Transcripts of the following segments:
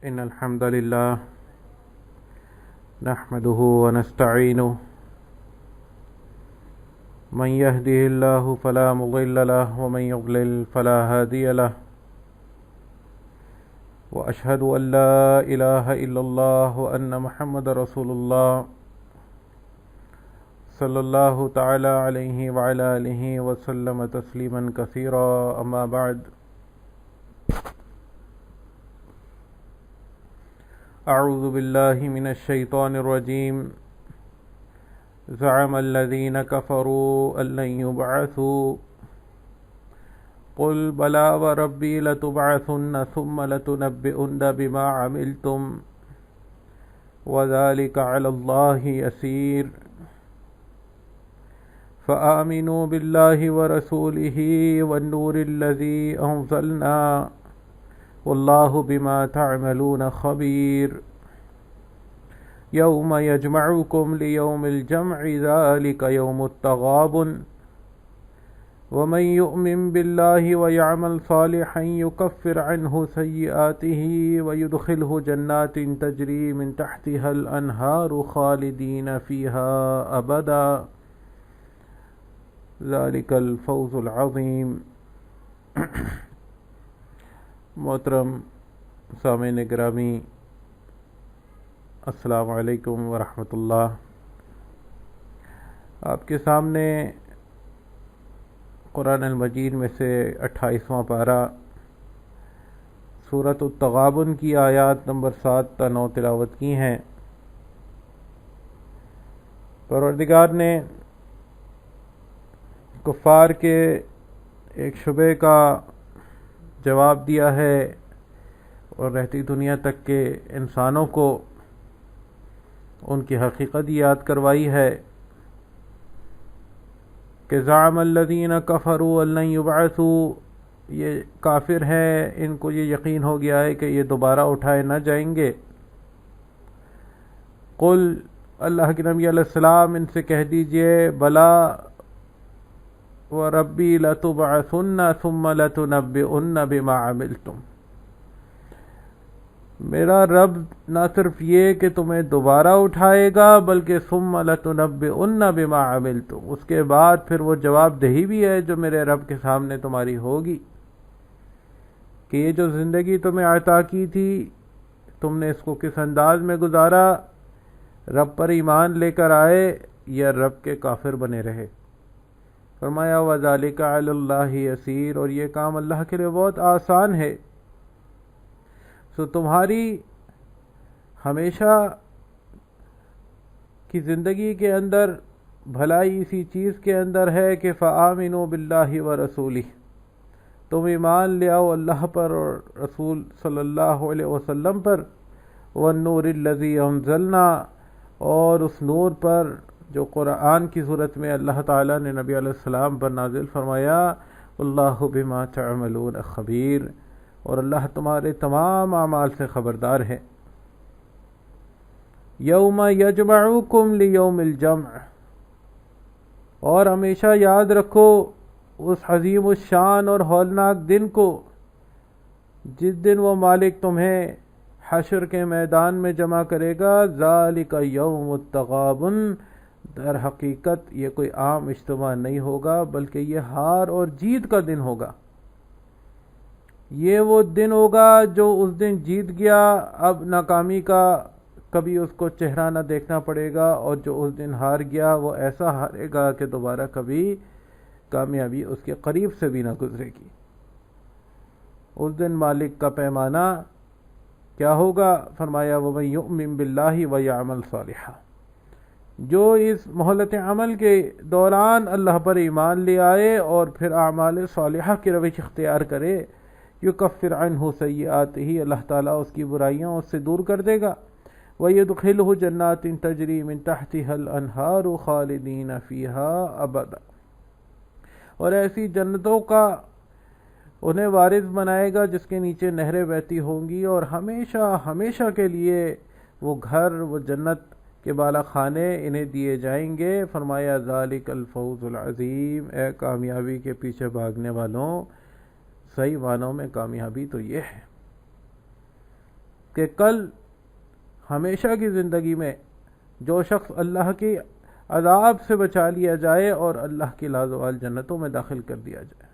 إن الحمد لله نحمده ونستعينه من يهده الله فلا مضل له ومن يضلل فلا هادي له وأشهد أن لا إله إلا الله وأن محمد رسول الله صلى الله تعالى عليه وعلى آله وسلم تسليما كثيرا أما بعد أعوذ بالله من الشيطان الرجيم زعم الذين كفروا أن لن يبعثوا قل بلى وربي لتبعثن ثم لتنبئن بما عملتم وذلك على الله يسير فآمنوا بالله ورسوله والنور الذي أنزلنا والله بما تعملون خبير يوم يجمعكم ليوم الجمع ذلك يوم التغابن ومن يؤمن بالله ويعمل صالحا يكفر عنه سيئاته ويدخله جنات تجري من تحتها الأنهار خالدين فيها أبدا ذلك الفوز العظيم. محترم سامعین گرامی، السلام علیکم ورحمۃ اللہ. آپ کے سامنے قرآن المجید میں سے 28واں پارہ سورۃ التغابن کی آیات نمبر 7 تا 9 تلاوت کی ہیں. پروردگار نے کفار کے ایک شبہ کا جواب دیا ہے اور رہتی دنیا تک کے انسانوں کو ان کی حقیقت یاد کروائی ہے کہ زعم الذین کفروا ان لن یبعثوا، یہ کافر ہیں، ان کو یہ یقین ہو گیا ہے کہ یہ دوبارہ اٹھائے نہ جائیں گے. قل، اللہ کے نبی علیہ السلام ان سے کہہ دیجئے، بلا وَرَبِّي لَتُبْعَثُنَّ ثُمَّ لَتُنَبِّئُنَّ بِمَا عَمِلْتُمْ، میرا رب نہ صرف یہ کہ تمہیں دوبارہ اٹھائے گا بلکہ ثُمَّ لَتُنَبِّئُنَّ بِمَا عَمِلْتُمْ، اس کے بعد پھر وہ جواب دہی بھی ہے جو میرے رب کے سامنے تمہاری ہوگی کہ یہ جو زندگی تمہیں عطا کی تھی تم نے اس کو کس انداز میں گزارا، رب پر ایمان لے کر آئے یا رب کے کافر بنے رہے. فرمایا وَذَلِكَ عَلَى اللَّهِ يَسِيرٌ، اور یہ کام اللہ کے لیے بہت آسان ہے. سو تمہاری ہمیشہ کی زندگی کے اندر بھلائی اسی چیز کے اندر ہے کہ فَآمِنُوا بِاللَّهِ وَرَسُولِهِ، تم ایمان لے آؤ اللہ پر اور رسول صلی اللہ علیہ وسلم پر، وَالنُّورِ الَّذِي أَنزَلْنَا، اور اس نور پر جو قرآن کی صورت میں اللہ تعالیٰ نے نبی علیہ السلام پر نازل فرمایا. اللہ بما تعملون خبیر، اور اللہ تمہارے تمام اعمال سے خبردار ہے. یوم یجمعکم لیوم الجمع، اور ہمیشہ یاد رکھو اس عظیم الشان اور ہولناک دن کو جس دن وہ مالک تمہیں حشر کے میدان میں جمع کرے گا. ذالک یوم التغابن، در حقیقت یہ کوئی عام اجتماع نہیں ہوگا بلکہ یہ ہار اور جیت کا دن ہوگا. یہ وہ دن ہوگا جو اس دن جیت گیا اب ناکامی کا کبھی اس کو چہرہ نہ دیکھنا پڑے گا، اور جو اس دن ہار گیا وہ ایسا ہارے گا کہ دوبارہ کبھی کامیابی اس کے قریب سے بھی نہ گزرے گی. اس دن مالک کا پیمانہ کیا ہوگا؟ فرمایا وَمَن يُؤْمِن بِاللَّهِ وَيَعْمَلْ صَالِحًا، جو اس مہلت عمل کے دوران اللہ پر ایمان لے آئے اور پھر اعمال صالحہ کی روش اختیار کرے، یکفر عنہ سیئاتہ، اللہ تعالیٰ اس کی برائیاں اس سے دور کر دے گا. وَيَدْخِلْهُ جَنَّاتٍ تَجْرِي مِن تَحْتِهَا الْأَنْهَارُ خَالِدِينَ فِيهَا أَبَدًا، اور ایسی جنتوں کا انہیں وارث بنائے گا جس کے نیچے نہریں بہتی ہوں گی، اور ہمیشہ ہمیشہ کے لیے وہ گھر، وہ جنت کے بالا خانے انہیں دیے جائیں گے. فرمایا ذالک الفوز العظیم، اے کامیابی کے پیچھے بھاگنے والوں، صحیح معنوں میں کامیابی تو یہ ہے کہ کل ہمیشہ کی زندگی میں جو شخص اللہ کی عذاب سے بچا لیا جائے اور اللہ کی لازوال جنتوں میں داخل کر دیا جائے۔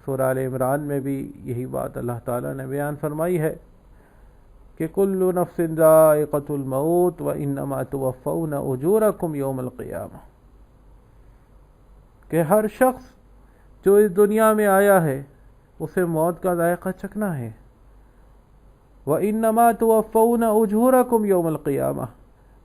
سورہ آل عمران میں بھی یہی بات اللہ تعالیٰ نے بیان فرمائی ہے کہ کل نفس ذائقۃ الموت وانما توفون اجورکم یوم القیامہ، کہ ہر شخص جو اس دنیا میں آیا ہے اسے موت کا ذائقہ چکھنا ہے۔ وانما توفون اجورکم یوم القیامہ،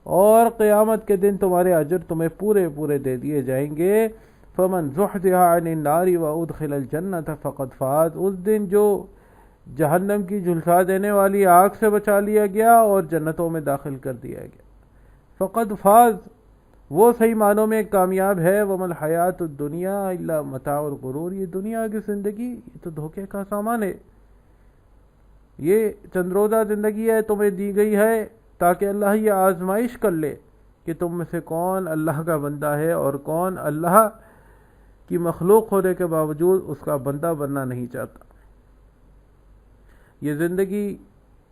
اور قیامت کے دن تمہارے اجر تمہیں پورے پورے دے دیے جائیں گے۔ فمن زحزح عن النار وادخل الجنۃ فقد فاز، اس دن جو جہنم کی جھلسا دینے والی آگ سے بچا لیا گیا اور جنتوں میں داخل کر دیا گیا، فقد فاز، وہ صحیح معنوں میں کامیاب ہے۔ وما الحیات الدنیا الا متاع الغرور، یہ دنیا کی زندگی یہ تو دھوکے کا سامان ہے، یہ چند روزہ زندگی ہے تمہیں دی گئی ہے تاکہ اللہ یہ آزمائش کر لے کہ تم میں سے کون اللہ کا بندہ ہے اور کون اللہ کی مخلوق ہونے کے باوجود اس کا بندہ بننا نہیں چاہتا۔ یہ زندگی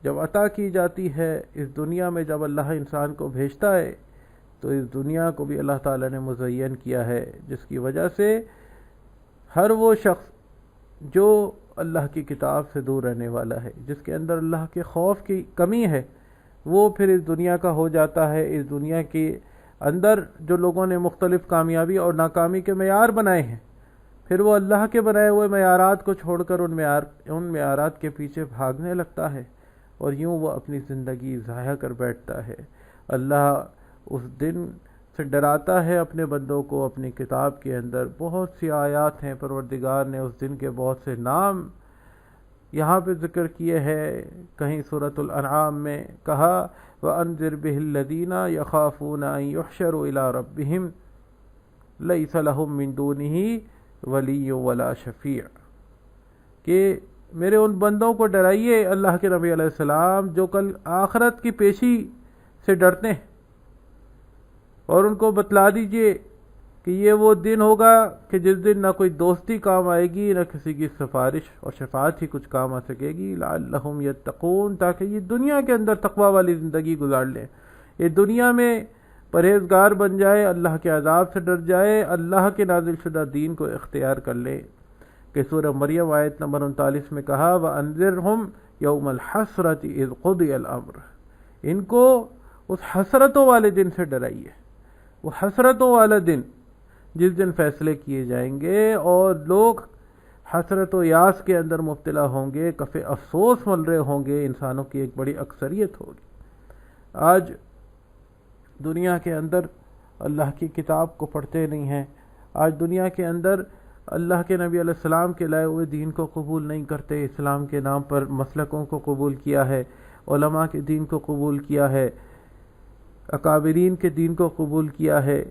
جب عطا کی جاتی ہے اس دنیا میں، جب اللہ انسان کو بھیجتا ہے تو اس دنیا کو بھی اللہ تعالیٰ نے مزین کیا ہے، جس کی وجہ سے ہر وہ شخص جو اللہ کی کتاب سے دور رہنے والا ہے، جس کے اندر اللہ کے خوف کی کمی ہے، وہ پھر اس دنیا کا ہو جاتا ہے۔ اس دنیا کے اندر جو لوگوں نے مختلف کامیابی اور ناکامی کے معیار بنائے ہیں، پھر وہ اللہ کے بنائے ہوئے معیارات کو چھوڑ کر ان معیارات کے پیچھے بھاگنے لگتا ہے، اور یوں وہ اپنی زندگی ضائع کر بیٹھتا ہے۔ اللہ اس دن سے ڈراتا ہے اپنے بندوں کو اپنی کتاب کے اندر، بہت سی آیات ہیں، پروردگار نے اس دن کے بہت سے نام یہاں پہ ذکر کیے ہیں۔ کہیں سورۃ الانعام میں کہا وَأَنذِرْ بِهِ الَّذِينَ يَخَافُونَ أَن يُحْشَرُوا إِلَىٰ رَبِّهِمْ لَيْسَ لَهُم مِّن دُونِهِ وَلِيٌّ وَلَا شَفِيعٌ، کہ میرے ان بندوں کو ڈرائیے اللہ کے نبی علیہ السلام جو کل آخرت کی پیشی سے ڈرتے ہیں، اور ان کو بتلا دیجئے کہ یہ وہ دن ہوگا کہ جس دن نہ کوئی دوستی کام آئے گی، نہ کسی کی سفارش اور شفاعت ہی کچھ کام آ سکے گی۔ لعلہم یتقون، تاکہ یہ دنیا کے اندر تقوی والی زندگی گزار لیں، یہ دنیا میں پرہیزگار بن جائے، اللہ کے عذاب سے ڈر جائے، اللہ کے نازل شدہ دین کو اختیار کر لے۔ کہ سورہ مریم آیت نمبر 39 میں کہا وَأَنذِرْهُمْ يَوْمَ الْحَسْرَةِ إِذْ قُضِيَ الْأَمْرُ، ان کو اس حسرتوں والے دن سے ڈرائیے، وہ حسرتوں والا دن جس دن فیصلے کیے جائیں گے اور لوگ حسرت و یاس کے اندر مبتلا ہوں گے، کفِ افسوس مل رہے ہوں گے، انسانوں کی ایک بڑی اکثریت ہوگی۔ آج دنیا کے اندر اللہ کی کتاب کو پڑھتے نہیں ہیں، آج دنیا کے اندر اللہ کے نبی علیہ السلام کے لائے ہوئے دین کو قبول نہیں کرتے، اسلام کے نام پر مسلکوں کو قبول کیا ہے، علماء کے دین کو قبول کیا ہے، اکابرین کے دین کو قبول کیا ہے،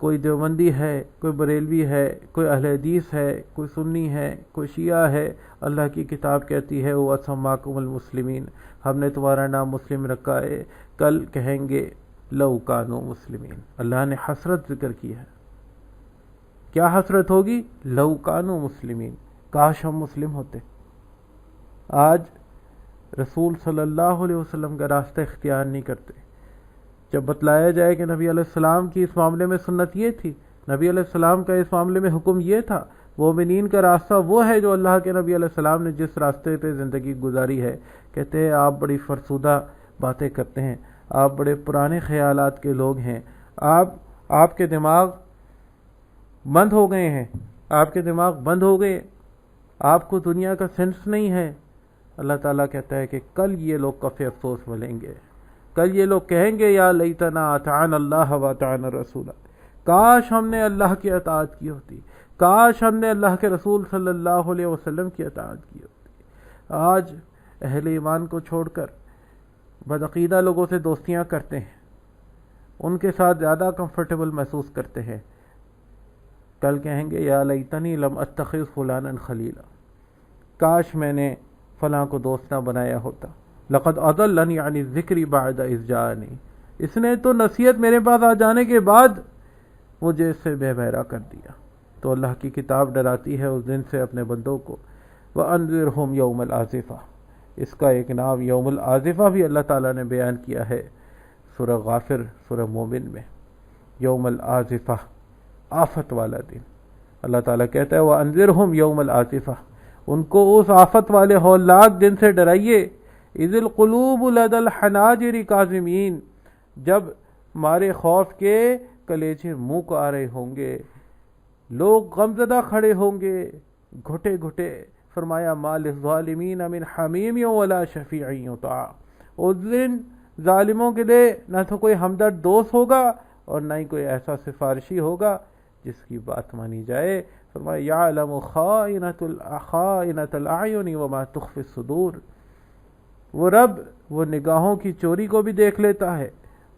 کوئی دیوبندی ہے، کوئی بریلوی ہے، کوئی اہل حدیث ہے، کوئی سنی ہے، کوئی شیعہ ہے۔ اللہ کی کتاب کہتی ہے وَأَسَمَّاكُمُ الْمُسْلِمِينَ، ہم نے تمہارا نام مسلم رکھا ہے، کل کہیں گے لَوْ كَانُوا مُسْلِمِينَ۔ اللہ نے حسرت ذکر کی ہے، کیا حسرت ہوگی؟ لَوْ كَانُوا مُسْلِمِينَ، کاش ہم مسلم ہوتے۔ آج رسول صلی اللہ علیہ وسلم کا راستہ اختیار نہیں کرتے۔ جب بتلایا جائے کہ نبی علیہ السلام کی اس معاملے میں سنت یہ تھی، نبی علیہ السلام کا اس معاملے میں حکم یہ تھا، مومنین کا راستہ وہ ہے جو اللہ کے نبی علیہ السلام نے جس راستے پہ زندگی گزاری ہے، کہتے ہیں آپ بڑی فرسودہ باتیں کرتے ہیں، آپ بڑے پرانے خیالات کے لوگ ہیں، آپ کے دماغ بند ہو گئے ہیں، آپ کے دماغ بند ہو گئے، آپ کو دنیا کا سینس نہیں ہے۔ اللہ تعالیٰ کہتا ہے کہ کل یہ لوگ کفِ افسوس ملیں گے، کل یہ لوگ کہیں گے یا لیتنا اطعنا اللہ و اطعنا الرسول، کاش ہم نے اللہ کی اطاعت کی ہوتی، کاش ہم نے اللہ کے رسول صلی اللہ علیہ وسلم کی اطاعت کی ہوتی۔ آج اہل ایمان کو چھوڑ کر بدعقیدہ لوگوں سے دوستیاں کرتے ہیں، ان کے ساتھ زیادہ کمفرٹیبل محسوس کرتے ہیں، کل کہیں گے یا لیتنی لم اتخذ فلانا خلیلا، کاش میں نے فلاں کو دوست نہ بنایا ہوتا، لقد اضلنی عن الذکر بعد اذ جاءنی، اس نے تو نصیحت میرے پاس آ جانے کے بعد مجھے اس سے بے بہرا کر دیا۔ تو اللہ کی کتاب ڈراتی ہے اس دن سے اپنے بندوں کو، وَأَنذِرْهُمْ يَوْمَ الْآزِفَةِ، اس کا ایک نام یوم العازفہ بھی اللہ تعالیٰ نے بیان کیا ہے سورہ غافر سورہ مومن میں. یوم العازفہ، آفت والا دن. اللہ تعالیٰ کہتا ہے وَأَنذِرْهُمْ یوم العازفہ، ان کو اس آفت والے ہولناک دن سے ڈرائیے. اذ القلوب لدى الحناجر کاظمین، جب مارے خوف کے کلیجے منہ کو آ رہے ہوں گے، لوگ غمزدہ کھڑے ہوں گے گھٹے گھٹے. فرمایا ما للظالمین من حمیم ولا شفیع یطاع، اس دن ظالموں کے لیے نہ تو کوئی ہمدرد دوست ہوگا اور نہ ہی کوئی ایسا سفارشی ہوگا جس کی بات مانی جائے. فرمایا یعلم خائنۃ الاعین وما تخفی الصدور، وہ رب وہ نگاہوں کی چوری کو بھی دیکھ لیتا ہے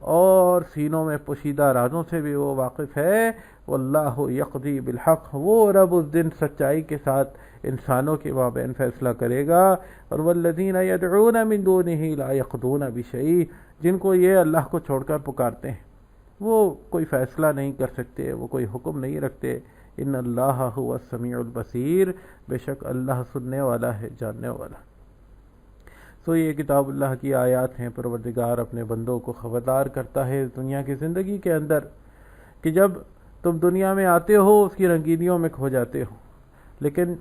اور سینوں میں پوشیدہ رازوں سے بھی وہ واقف ہے. واللہ یقضی بالحق، وہ رب اس دن سچائی کے ساتھ انسانوں کے مابین فیصلہ کرے گا. اور والذین یدعون من دونہ لا یقضون بشیء، جن کو یہ اللہ کو چھوڑ کر پکارتے ہیں وہ کوئی فیصلہ نہیں کر سکتے، وہ کوئی حکم نہیں رکھتے. ان اللہ هو السمیع البصیر، بے شک اللہ سننے والا ہے، جاننے والا. تو یہ کتاب اللہ کی آیات ہیں. پروردگار اپنے بندوں کو خبردار کرتا ہے اس دنیا کی زندگی کے اندر کہ جب تم دنیا میں آتے ہو اس کی رنگینیوں میں کھو جاتے ہو، لیکن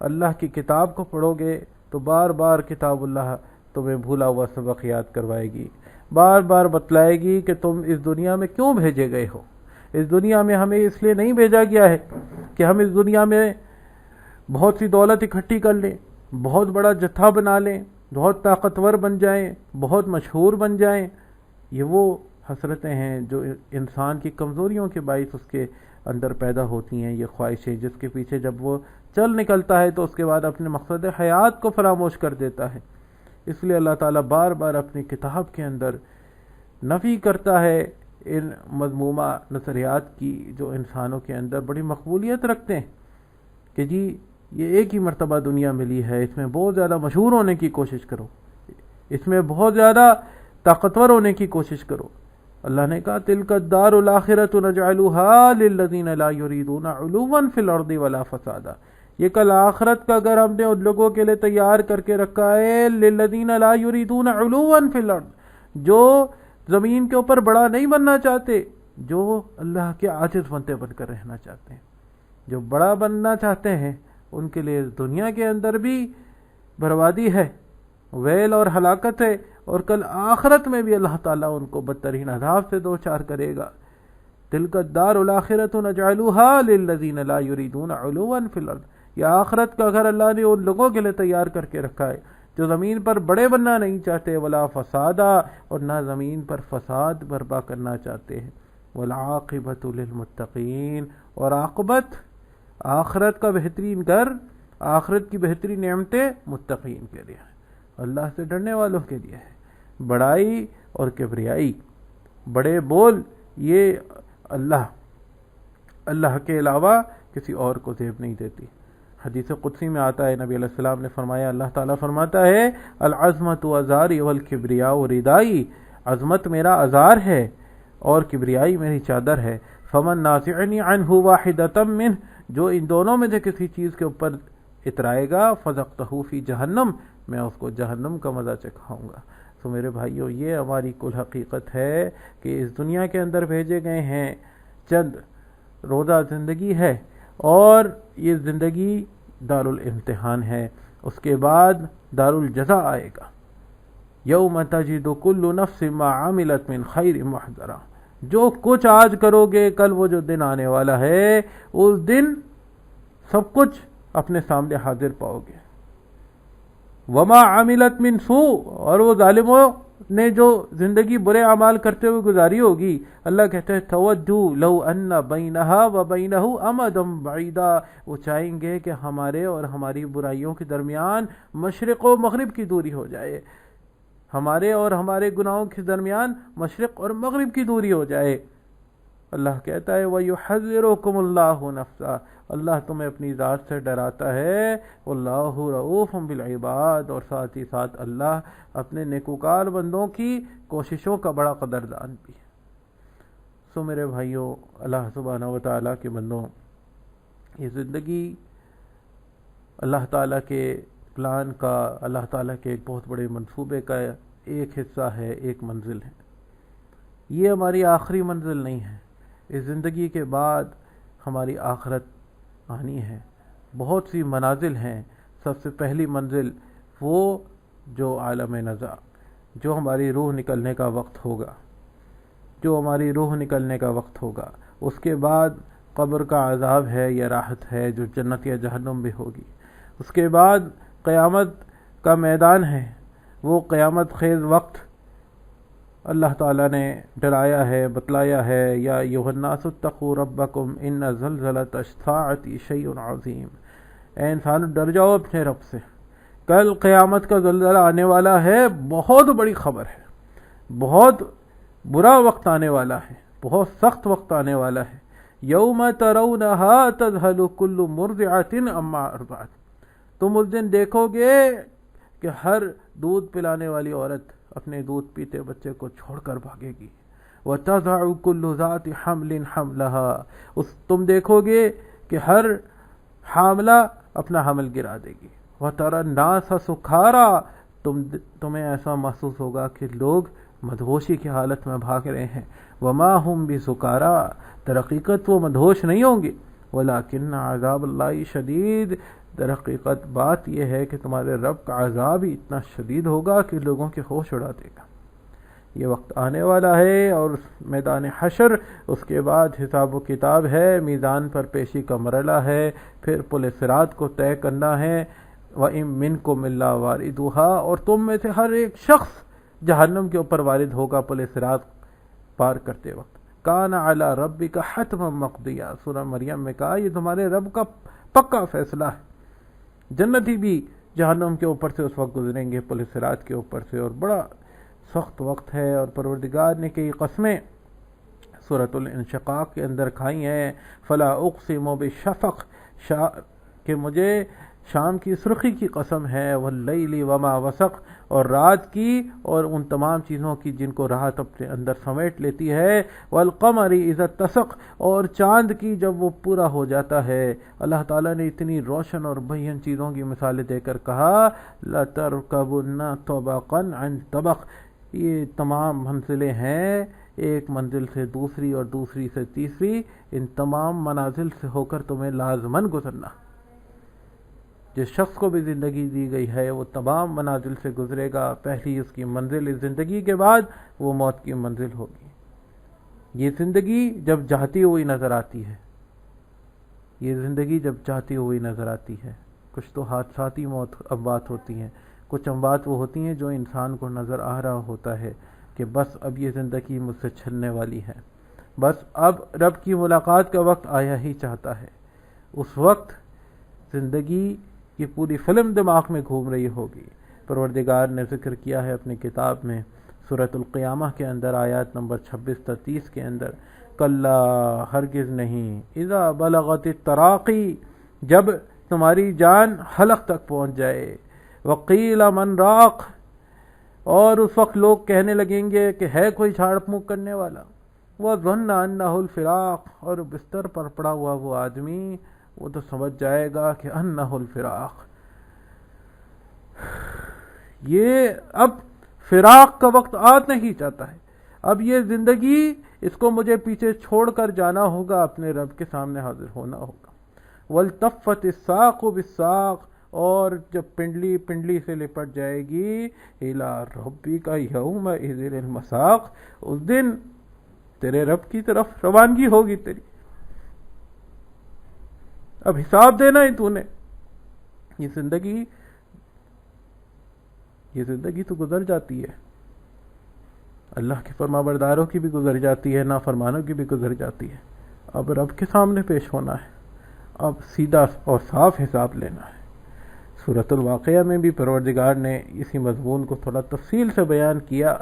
اللہ کی کتاب کو پڑھو گے تو بار بار کتاب اللہ تمہیں بھولا ہوا سبق یاد کروائے گی، بار بار بتلائے گی کہ تم اس دنیا میں کیوں بھیجے گئے ہو. اس دنیا میں ہمیں اس لیے نہیں بھیجا گیا ہے کہ ہم اس دنیا میں بہت سی دولت اکٹھی کر لیں، بہت بڑا جتھا بنا لیں، بہت طاقتور بن جائیں، بہت مشہور بن جائیں. یہ وہ حسرتیں ہیں جو انسان کی کمزوریوں کے باعث اس کے اندر پیدا ہوتی ہیں. یہ خواہشیں جس کے پیچھے جب وہ چل نکلتا ہے تو اس کے بعد اپنے مقصد حیات کو فراموش کر دیتا ہے. اس لیے اللہ تعالیٰ بار بار اپنی کتاب کے اندر نفی کرتا ہے ان مذمومہ نظریات کی جو انسانوں کے اندر بڑی مقبولیت رکھتے ہیں کہ جی یہ ایک ہی مرتبہ دنیا ملی ہے، اس میں بہت زیادہ مشہور ہونے کی کوشش کرو، اس میں بہت زیادہ طاقتور ہونے کی کوشش کرو. اللہ نے کہا تلک الدار الاخرۃ نجعلها للذین لا یریدون علوا فی الارض ولا فسادا، یہ کل آخرت کا گھر ہم نے ان لوگوں کے لیے تیار کر کے رکھا ہے للذین لا یریدون علوا فی الارض، جو زمین کے اوپر بڑا نہیں بننا چاہتے، جو اللہ کے عاجز بنتے بن کر رہنا چاہتے ہیں. جو بڑا بننا چاہتے ہیں ان کے لیے دنیا کے اندر بھی بربادی ہے، ویل اور ہلاکت ہے، اور کل آخرت میں بھی اللہ تعالیٰ ان کو بدترین عذاب سے دوچار کرے گا. تلک الدار الاخرۃ نجعلها للذین لا یریدون علوا فی الارض، یہ آخرت کا گھر اللہ نے ان لوگوں کے لیے تیار کر کے رکھا ہے جو زمین پر بڑے بننا نہیں چاہتے، ولا فسادا، اور نہ زمین پر فساد برپا کرنا چاہتے ہیں. والعاقبۃ للمتقین، اور عاقبت آخرت کا بہترین گھر، آخرت کی بہترین نعمتیں متقین کے لیے ہیں، اللہ سے ڈرنے والوں کے لیے ہے. بڑائی اور کبریائی، بڑے بول، یہ اللہ کے علاوہ کسی اور کو زیب نہیں دیتی. حدیث قدسی میں آتا ہے، نبی علیہ السلام نے فرمایا، اللہ تعالیٰ فرماتا ہے العظمت ازاری والکبریاء ردائی، عظمت میرا ازار ہے اور کبریائی میری چادر ہے. فمن نازعنی عنہ واحدۃ منہ، جو ان دونوں میں سے کسی چیز کے اوپر اترائے گا فذقتہ فی جہنم، میں اس کو جہنم کا مزہ چکھاؤں گا. تو میرے بھائیو، یہ ہماری کل حقیقت ہے کہ اس دنیا کے اندر بھیجے گئے ہیں، چند روزہ زندگی ہے اور یہ زندگی دار الامتحان ہے، اس کے بعد دار الجزاء آئے گا. یوم تجد کل نفس ما عملت من خیر محضرا، جو کچھ آج کرو گے کل وہ جو دن آنے والا ہے اس دن سب کچھ اپنے سامنے حاضر پاؤ گے. وما عملت من سوء، اور وہ ظالموں نے جو زندگی برے اعمال کرتے ہوئے گزاری ہوگی، اللہ کہتے ہیں تودو لو ان بینہا و بینہ امدا بعیدا، وہ چاہیں گے کہ ہمارے اور ہماری برائیوں کے درمیان مشرق و مغرب کی دوری ہو جائے، ہمارے اور ہمارے گناہوں کے درمیان مشرق اور مغرب کی دوری ہو جائے. اللہ کہتا ہے وَيُحَذِّرُكُمُ اللَّهُ نَفْسَهُ، اللہ تمہیں اپنی ذات سے ڈراتا ہے. وَاللَّهُ رَؤُوفٌ بِالْعِبَادِ، اور ساتھ ہی ساتھ اللہ اپنے نیکوکار بندوں کی کوششوں کا بڑا قدردان بھی ہے. سو میرے بھائیوں، اللہ سبحانہ و تعالیٰ کے بندوں، یہ زندگی اللہ تعالیٰ کے پلان کا، اللہ تعالیٰ کے ایک بہت بڑے منصوبے کا ایک حصہ ہے، ایک منزل ہے۔ یہ ہماری آخری منزل نہیں ہے، اس زندگی کے بعد ہماری آخرت آنی ہے۔ بہت سی منازل ہیں، سب سے پہلی منزل وہ جو عالم نزع، جو ہماری روح نکلنے کا وقت ہوگا، جو ہماری روح نکلنے کا وقت ہوگا۔ اس کے بعد قبر کا عذاب ہے یا راحت ہے، جو جنت یا جہنم بھی ہوگی۔ اس کے بعد قیامت کا میدان ہے، وہ قیامت خیز وقت اللہ تعالیٰ نے ڈرایا ہے، بتلایا ہے، یا ایھا الناس اتقوا ربکم ان زلزلۃ الساعۃ شیء عظیم، اے انسان ڈر جاؤ اپنے رب سے، کل قیامت کا زلزلہ آنے والا ہے، بہت بڑی خبر ہے، بہت برا وقت آنے والا ہے، بہت سخت وقت آنے والا ہے۔ یوم ترونھا تذہل کل مرضعۃ عما ارضعت، تم اس دن دیکھو گے کہ ہر دودھ پلانے والی عورت اپنے دودھ پیتے بچے کو چھوڑ کر بھاگے گی۔ وَتَضَعُ كُلُّ ذَاتِ حَمْلٍ حَمْلَهَا، تم دیکھو گے کہ ہر حاملہ اپنا حمل گرا دے گی۔ وَتَرَى النَّاسَ سُكَارَى، تمہیں ایسا محسوس ہوگا کہ لوگ مدہوشی کی حالت میں بھاگ رہے ہیں۔ وَمَا هُمْ بِسُكَارَى، در حقیقت وہ مدہوش نہیں ہوں گے۔ وَلَكِنَّ عَذَابَ اللَّهِ شَدِيدٌ، در حقیقت بات یہ ہے کہ تمہارے رب کا عذاب ہی اتنا شدید ہوگا کہ لوگوں کے ہوش اڑا دے گا۔ یہ وقت آنے والا ہے، اور میدان حشر، اس کے بعد حساب و کتاب ہے، میزان پر پیشی کا مرحلہ ہے، پھر پل صراط کو طے کرنا ہے۔ وَإِن مِّنكُمْ إِلَّا وَارِدُهَا، اور تم میں سے ہر ایک شخص جہنم کے اوپر وارد ہوگا پل صراط پار کرتے وقت۔ کان علی ربک حتما مقضیہ، سورہ مریم میں کہا یہ تمہارے رب کا پکا فیصلہ ہے۔ جنتی بھی جہنم کے اوپر سے اس وقت گزریں گے، پل صراط کے اوپر سے، اور بڑا سخت وقت ہے۔ اور پروردگار نے کئی قسمیں سورۃ الانشقاق کے اندر کھائی ہیں، فلا اقسم بالشفق، کہ مجھے شام کی سرخی کی قسم ہے، واللیل وما وسق، اور رات کی اور ان تمام چیزوں کی جن کو رات اپنے اندر سمیٹ لیتی ہے، والقمر اذا اتسق، اور چاند کی جب وہ پورا ہو جاتا ہے۔ اللہ تعالیٰ نے اتنی روشن اور بین چیزوں کی مثالیں دے کر کہا لَتَرْكَبُنَّ طَبَقًا عَنْ طَبَقٍ، یہ تمام منزلیں ہیں، ایک منزل سے دوسری اور دوسری سے تیسری، ان تمام منازل سے ہو کر تمہیں لازماً گزرنا۔ جس شخص کو بھی زندگی دی گئی ہے وہ تمام منازل سے گزرے گا۔ پہلی اس کی منزل اس زندگی کے بعد وہ موت کی منزل ہوگی۔ یہ زندگی جب جاتی ہوئی نظر آتی ہے، یہ زندگی جب جاتی ہوئی نظر آتی ہے، کچھ تو حادثاتی اموات ہوتی ہیں، کچھ اموات وہ ہوتی ہیں جو انسان کو نظر آ رہا ہوتا ہے کہ بس اب یہ زندگی مجھ سے چھننے والی ہے، بس اب رب کی ملاقات کا وقت آیا ہی چاہتا ہے۔ اس وقت زندگی کی پوری فلم دماغ میں گھوم رہی ہوگی۔ پروردگار نے ذکر کیا ہے اپنی کتاب میں سورۃ القیامہ کے اندر آیات نمبر 26 تا 30 کے اندر، کلا ہرگز نہیں، اذا بلغت التراقی، جب تمہاری جان حلق تک پہنچ جائے، وقیل من راق، اور اس وقت لوگ کہنے لگیں گے کہ ہے کوئی جھاڑ پھونک کرنے والا، وظن انہ الفراق، اور بستر پر پڑا ہوا وہ آدمی وہ تو سمجھ جائے گا کہ انہ الفراق، یہ اب فراق کا وقت آنا ہی چاہتا ہے، اب یہ زندگی اس کو مجھے پیچھے چھوڑ کر جانا ہوگا، اپنے رب کے سامنے حاضر ہونا ہوگا۔ والتفت الساق بالساق، اور جب پنڈلی پنڈلی سے لپٹ جائے گی، الی ربک یومئذ المساق، اس دن تیرے رب کی طرف روانگی ہوگی تیری، اب حساب دینا ہی تو نے۔ یہ زندگی تو گزر جاتی ہے، اللہ کے فرما برداروں کی بھی گزر جاتی ہے، نافرمانوں کی بھی گزر جاتی ہے، اب رب کے سامنے پیش ہونا ہے، اب سیدھا اور صاف حساب لینا ہے۔ سورۃ الواقعہ میں بھی پروردگار نے اسی مضمون کو تھوڑا تفصیل سے بیان کیا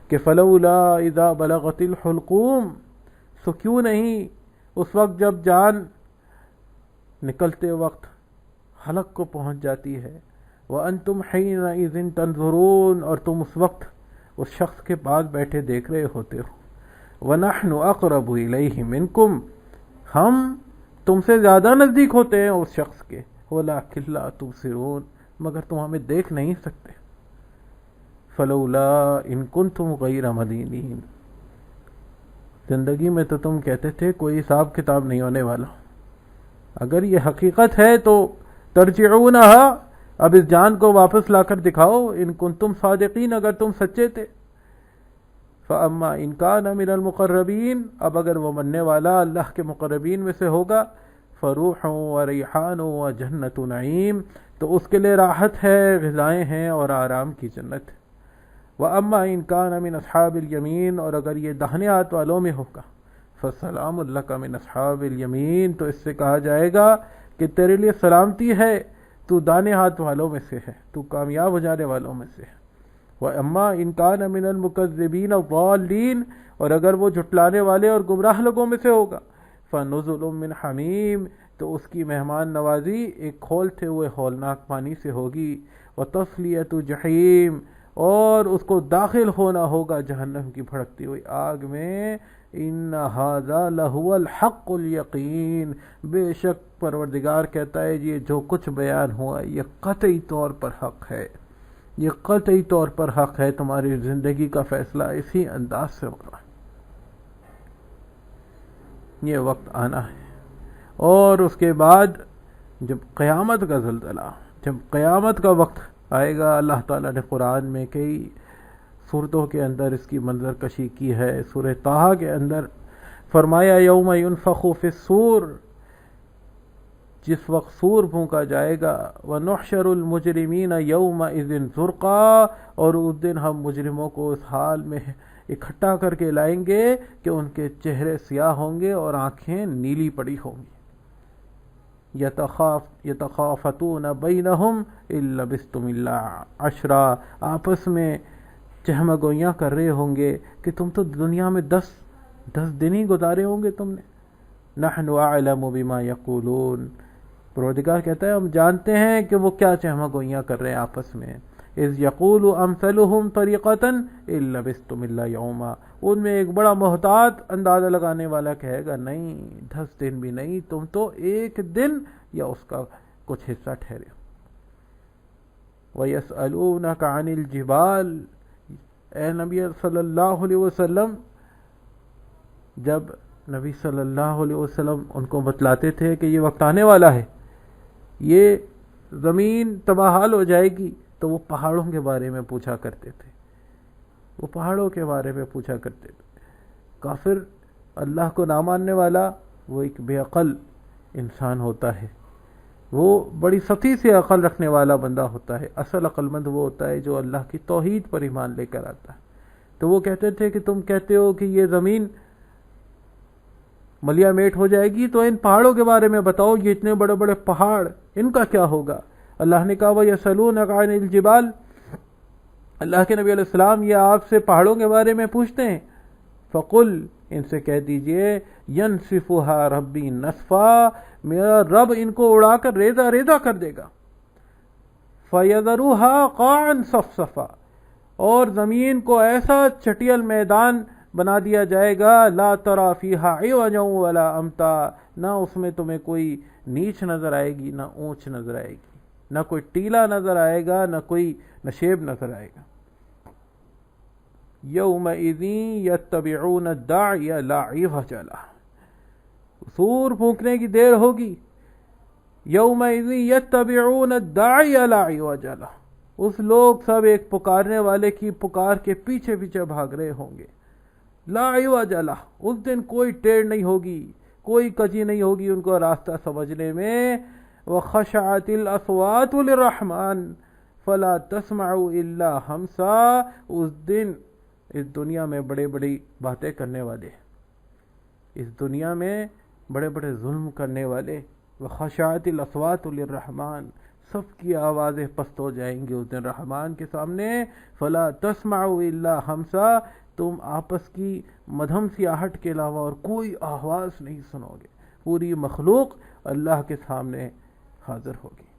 کہ فلولا اذا بلغت الحلقوم، سو کیوں نہیں اس وقت جب جان نکلتے وقت حلق کو پہنچ جاتی ہے، وَأَنْتُمْ حِينَئِذٍ تَنْظُرُونَ، اور تم اس وقت اس شخص کے پاس بیٹھے دیکھ رہے ہوتے ہو، وَنَحْنُ أَقْرَبُ إِلَيْهِ مِنْكُمْ، ہم تم سے زیادہ نزدیک ہوتے ہیں اس شخص کے، وَلَكِنْ لَا تُبْصِرُونَ، مگر تم ہمیں دیکھ نہیں سکتے. فلولا ان کنتم غیر مدینین، زندگی میں تو تم کہتے تھے کوئی حساب کتاب نہیں ہونے والا. اگر یہ حقیقت ہے تو ترجعونہا، اب اس جان کو واپس لا کر دکھاؤ، ان کنتم صادقین، اگر تم سچے تھے. فاما ان کان من المقربین، اب اگر وہ مننے والا اللہ کے مقربین میں سے ہوگا، فروح و ریحان و جنت نعیم، تو اس کے لیے راحت ہے، غذائیں ہیں اور آرام کی جنت. وَأَمَّا إِن كَانَ مِنْ أَصْحَابِ الْيَمِينَ، اور اگر یہ داہنے ہاتھ والوں میں ہوگا، فَسَلَامٌ لَكَ مِنْ أَصْحَابِ الْيَمِينَ، تو اس سے کہا جائے گا کہ تیرے لیے سلامتی ہے، تو دانے ہاتھ والوں میں سے ہے، تو کامیاب ہو جانے والوں میں سے ہے. وَأَمَّا إِن كَانَ مِنَ الْمُكَذِّبِينَ الضَّالِّينَ، اور اگر وہ جھٹلانے والے اور گمراہ لوگوں میں سے ہوگا، فَنُزُلٌ مِّنْ حَمِيمٍ، تو اس کی مہمان نوازی ایک کھولتے ہوئے ہولناک پانی سے ہوگی. وَتَصْلِيَةُ جَحِيمٍ، اور اس کو داخل ہونا ہوگا جہنم کی بھڑکتی ہوئی آگ میں. ان ھذا لہو الحق الیقین، بے شک پروردگار کہتا ہے یہ جو کچھ بیان ہوا یہ قطعی طور پر حق ہے، یہ قطعی طور پر حق ہے. تمہاری زندگی کا فیصلہ اسی انداز سے ہوگا. یہ وقت آنا ہے. اور اس کے بعد جب قیامت کا زلزلہ، جب قیامت کا وقت آئے گا، اللہ تعالیٰ نے قرآن میں کئی صورتوں کے اندر اس کی منظر کشی کی ہے. سورہ طٰہٰ کے اندر فرمایا یوم ینفخ فی الصور، جس وقت سور پھونکا جائے گا. وَنُحْشَرُ الْمُجْرِمِينَ يَوْمَئِذٍ زُرْقًا، اور اس دن ہم مجرموں کو اس حال میں اکٹھا کر کے لائیں گے کہ ان کے چہرے سیاہ ہوں گے اور آنکھیں نیلی پڑی ہوں گی. یتخافتون بینہم ان لبثتم الا عشرا، آپس میں چہمگوئیاں کر رہے ہوں گے کہ تم تو دنیا میں 10 دن ہی گزارے ہوں گے تم نے. نحن اعلم بما یقولون، پروردگار کہتا ہے ہم جانتے ہیں کہ وہ کیا چہمگوئیاں کر رہے ہیں آپس میں. اذ یقول امثلهم طریقۃ ان لبثتم الا یوما، ان میں ایک بڑا محتاط اندازہ لگانے والا کہے گا نہیں 10 دن بھی نہیں، تم تو 1 دن یا اس کا کچھ حصہ ٹھہرے. وَيَسْأَلُونَكَ عَنِ الْجِبَالِ، اے نبی صلی اللہ علیہ وسلم، جب نبی صلی اللہ علیہ وسلم ان کو بتلاتے تھے کہ یہ وقت آنے والا ہے، یہ زمین تباہال ہو جائے گی، تو وہ پہاڑوں کے بارے میں پوچھا کرتے تھے، وہ پہاڑوں کے بارے میں پوچھا کرتے تھے. کافر، اللہ کو نہ ماننے والا، وہ ایک بے عقل انسان ہوتا ہے، وہ بڑی سطحی سے عقل رکھنے والا بندہ ہوتا ہے. اصل عقل مند وہ ہوتا ہے جو اللہ کی توحید پر ایمان لے کر آتا ہے. تو وہ کہتے تھے کہ تم کہتے ہو کہ یہ زمین ملیا میٹ ہو جائے گی، تو ان پہاڑوں کے بارے میں بتاؤ، یہ اتنے بڑے بڑے پہاڑ، ان کا کیا ہوگا؟ اللہ نے کہا وَيَسْأَلُونَكَ عَنِ الْجِبَالِ، اللہ کے نبی علیہ السلام یہ آپ سے پہاڑوں کے بارے میں پوچھتے ہیں. فَقُلْ، ان سے کہہ دیجئے، يَنْسِفُهَا رَبِّي نَسْفًا، میرا رب ان کو اڑا کر ریزہ ریزہ کر دے گا. فَيَذَرُهَا قَاعًا صَفْصَفًا، اور زمین کو ایسا چٹیل میدان بنا دیا جائے گا، لا ترى فيها عوجا ولا امتا، نہ اس میں تمہیں کوئی نیچ نظر آئے گی نہ اونچ نظر آئے گی، نہ کوئی ٹیلا نظر آئے گا نہ کوئی نشیب نظر آئے گا. یومئذ یتبعون الداعی لا عوج لہ، سور پھونکنے کی دیر ہوگی. یومئذ یتبعون الداعی لا عوج لہ، اس لوگ سب ایک پکارنے والے کی پکار کے پیچھے پیچھے بھاگ رہے ہوں گے. لا عوج لہ، اس دن کوئی ٹیڑھ نہیں ہوگی، کوئی کجی نہیں ہوگی ان کو راستہ سمجھنے میں. وخشعت الاصوات للرحمن فلا تسمع الا ہمسا، اس دن اس دنیا میں بڑے بڑی باتیں کرنے والے، اس دنیا میں بڑے بڑے ظلم کرنے والے، وخشعت الاصوات للرحمن، سب کی آوازیں پست ہو جائیں گی اس دن رحمان کے سامنے. فلا تسمع الا ہمسا، تم آپس کی مدھم سی آہٹ کے علاوہ اور کوئی آواز نہیں سنو گے. پوری مخلوق اللہ کے سامنے حاضر ہوگی.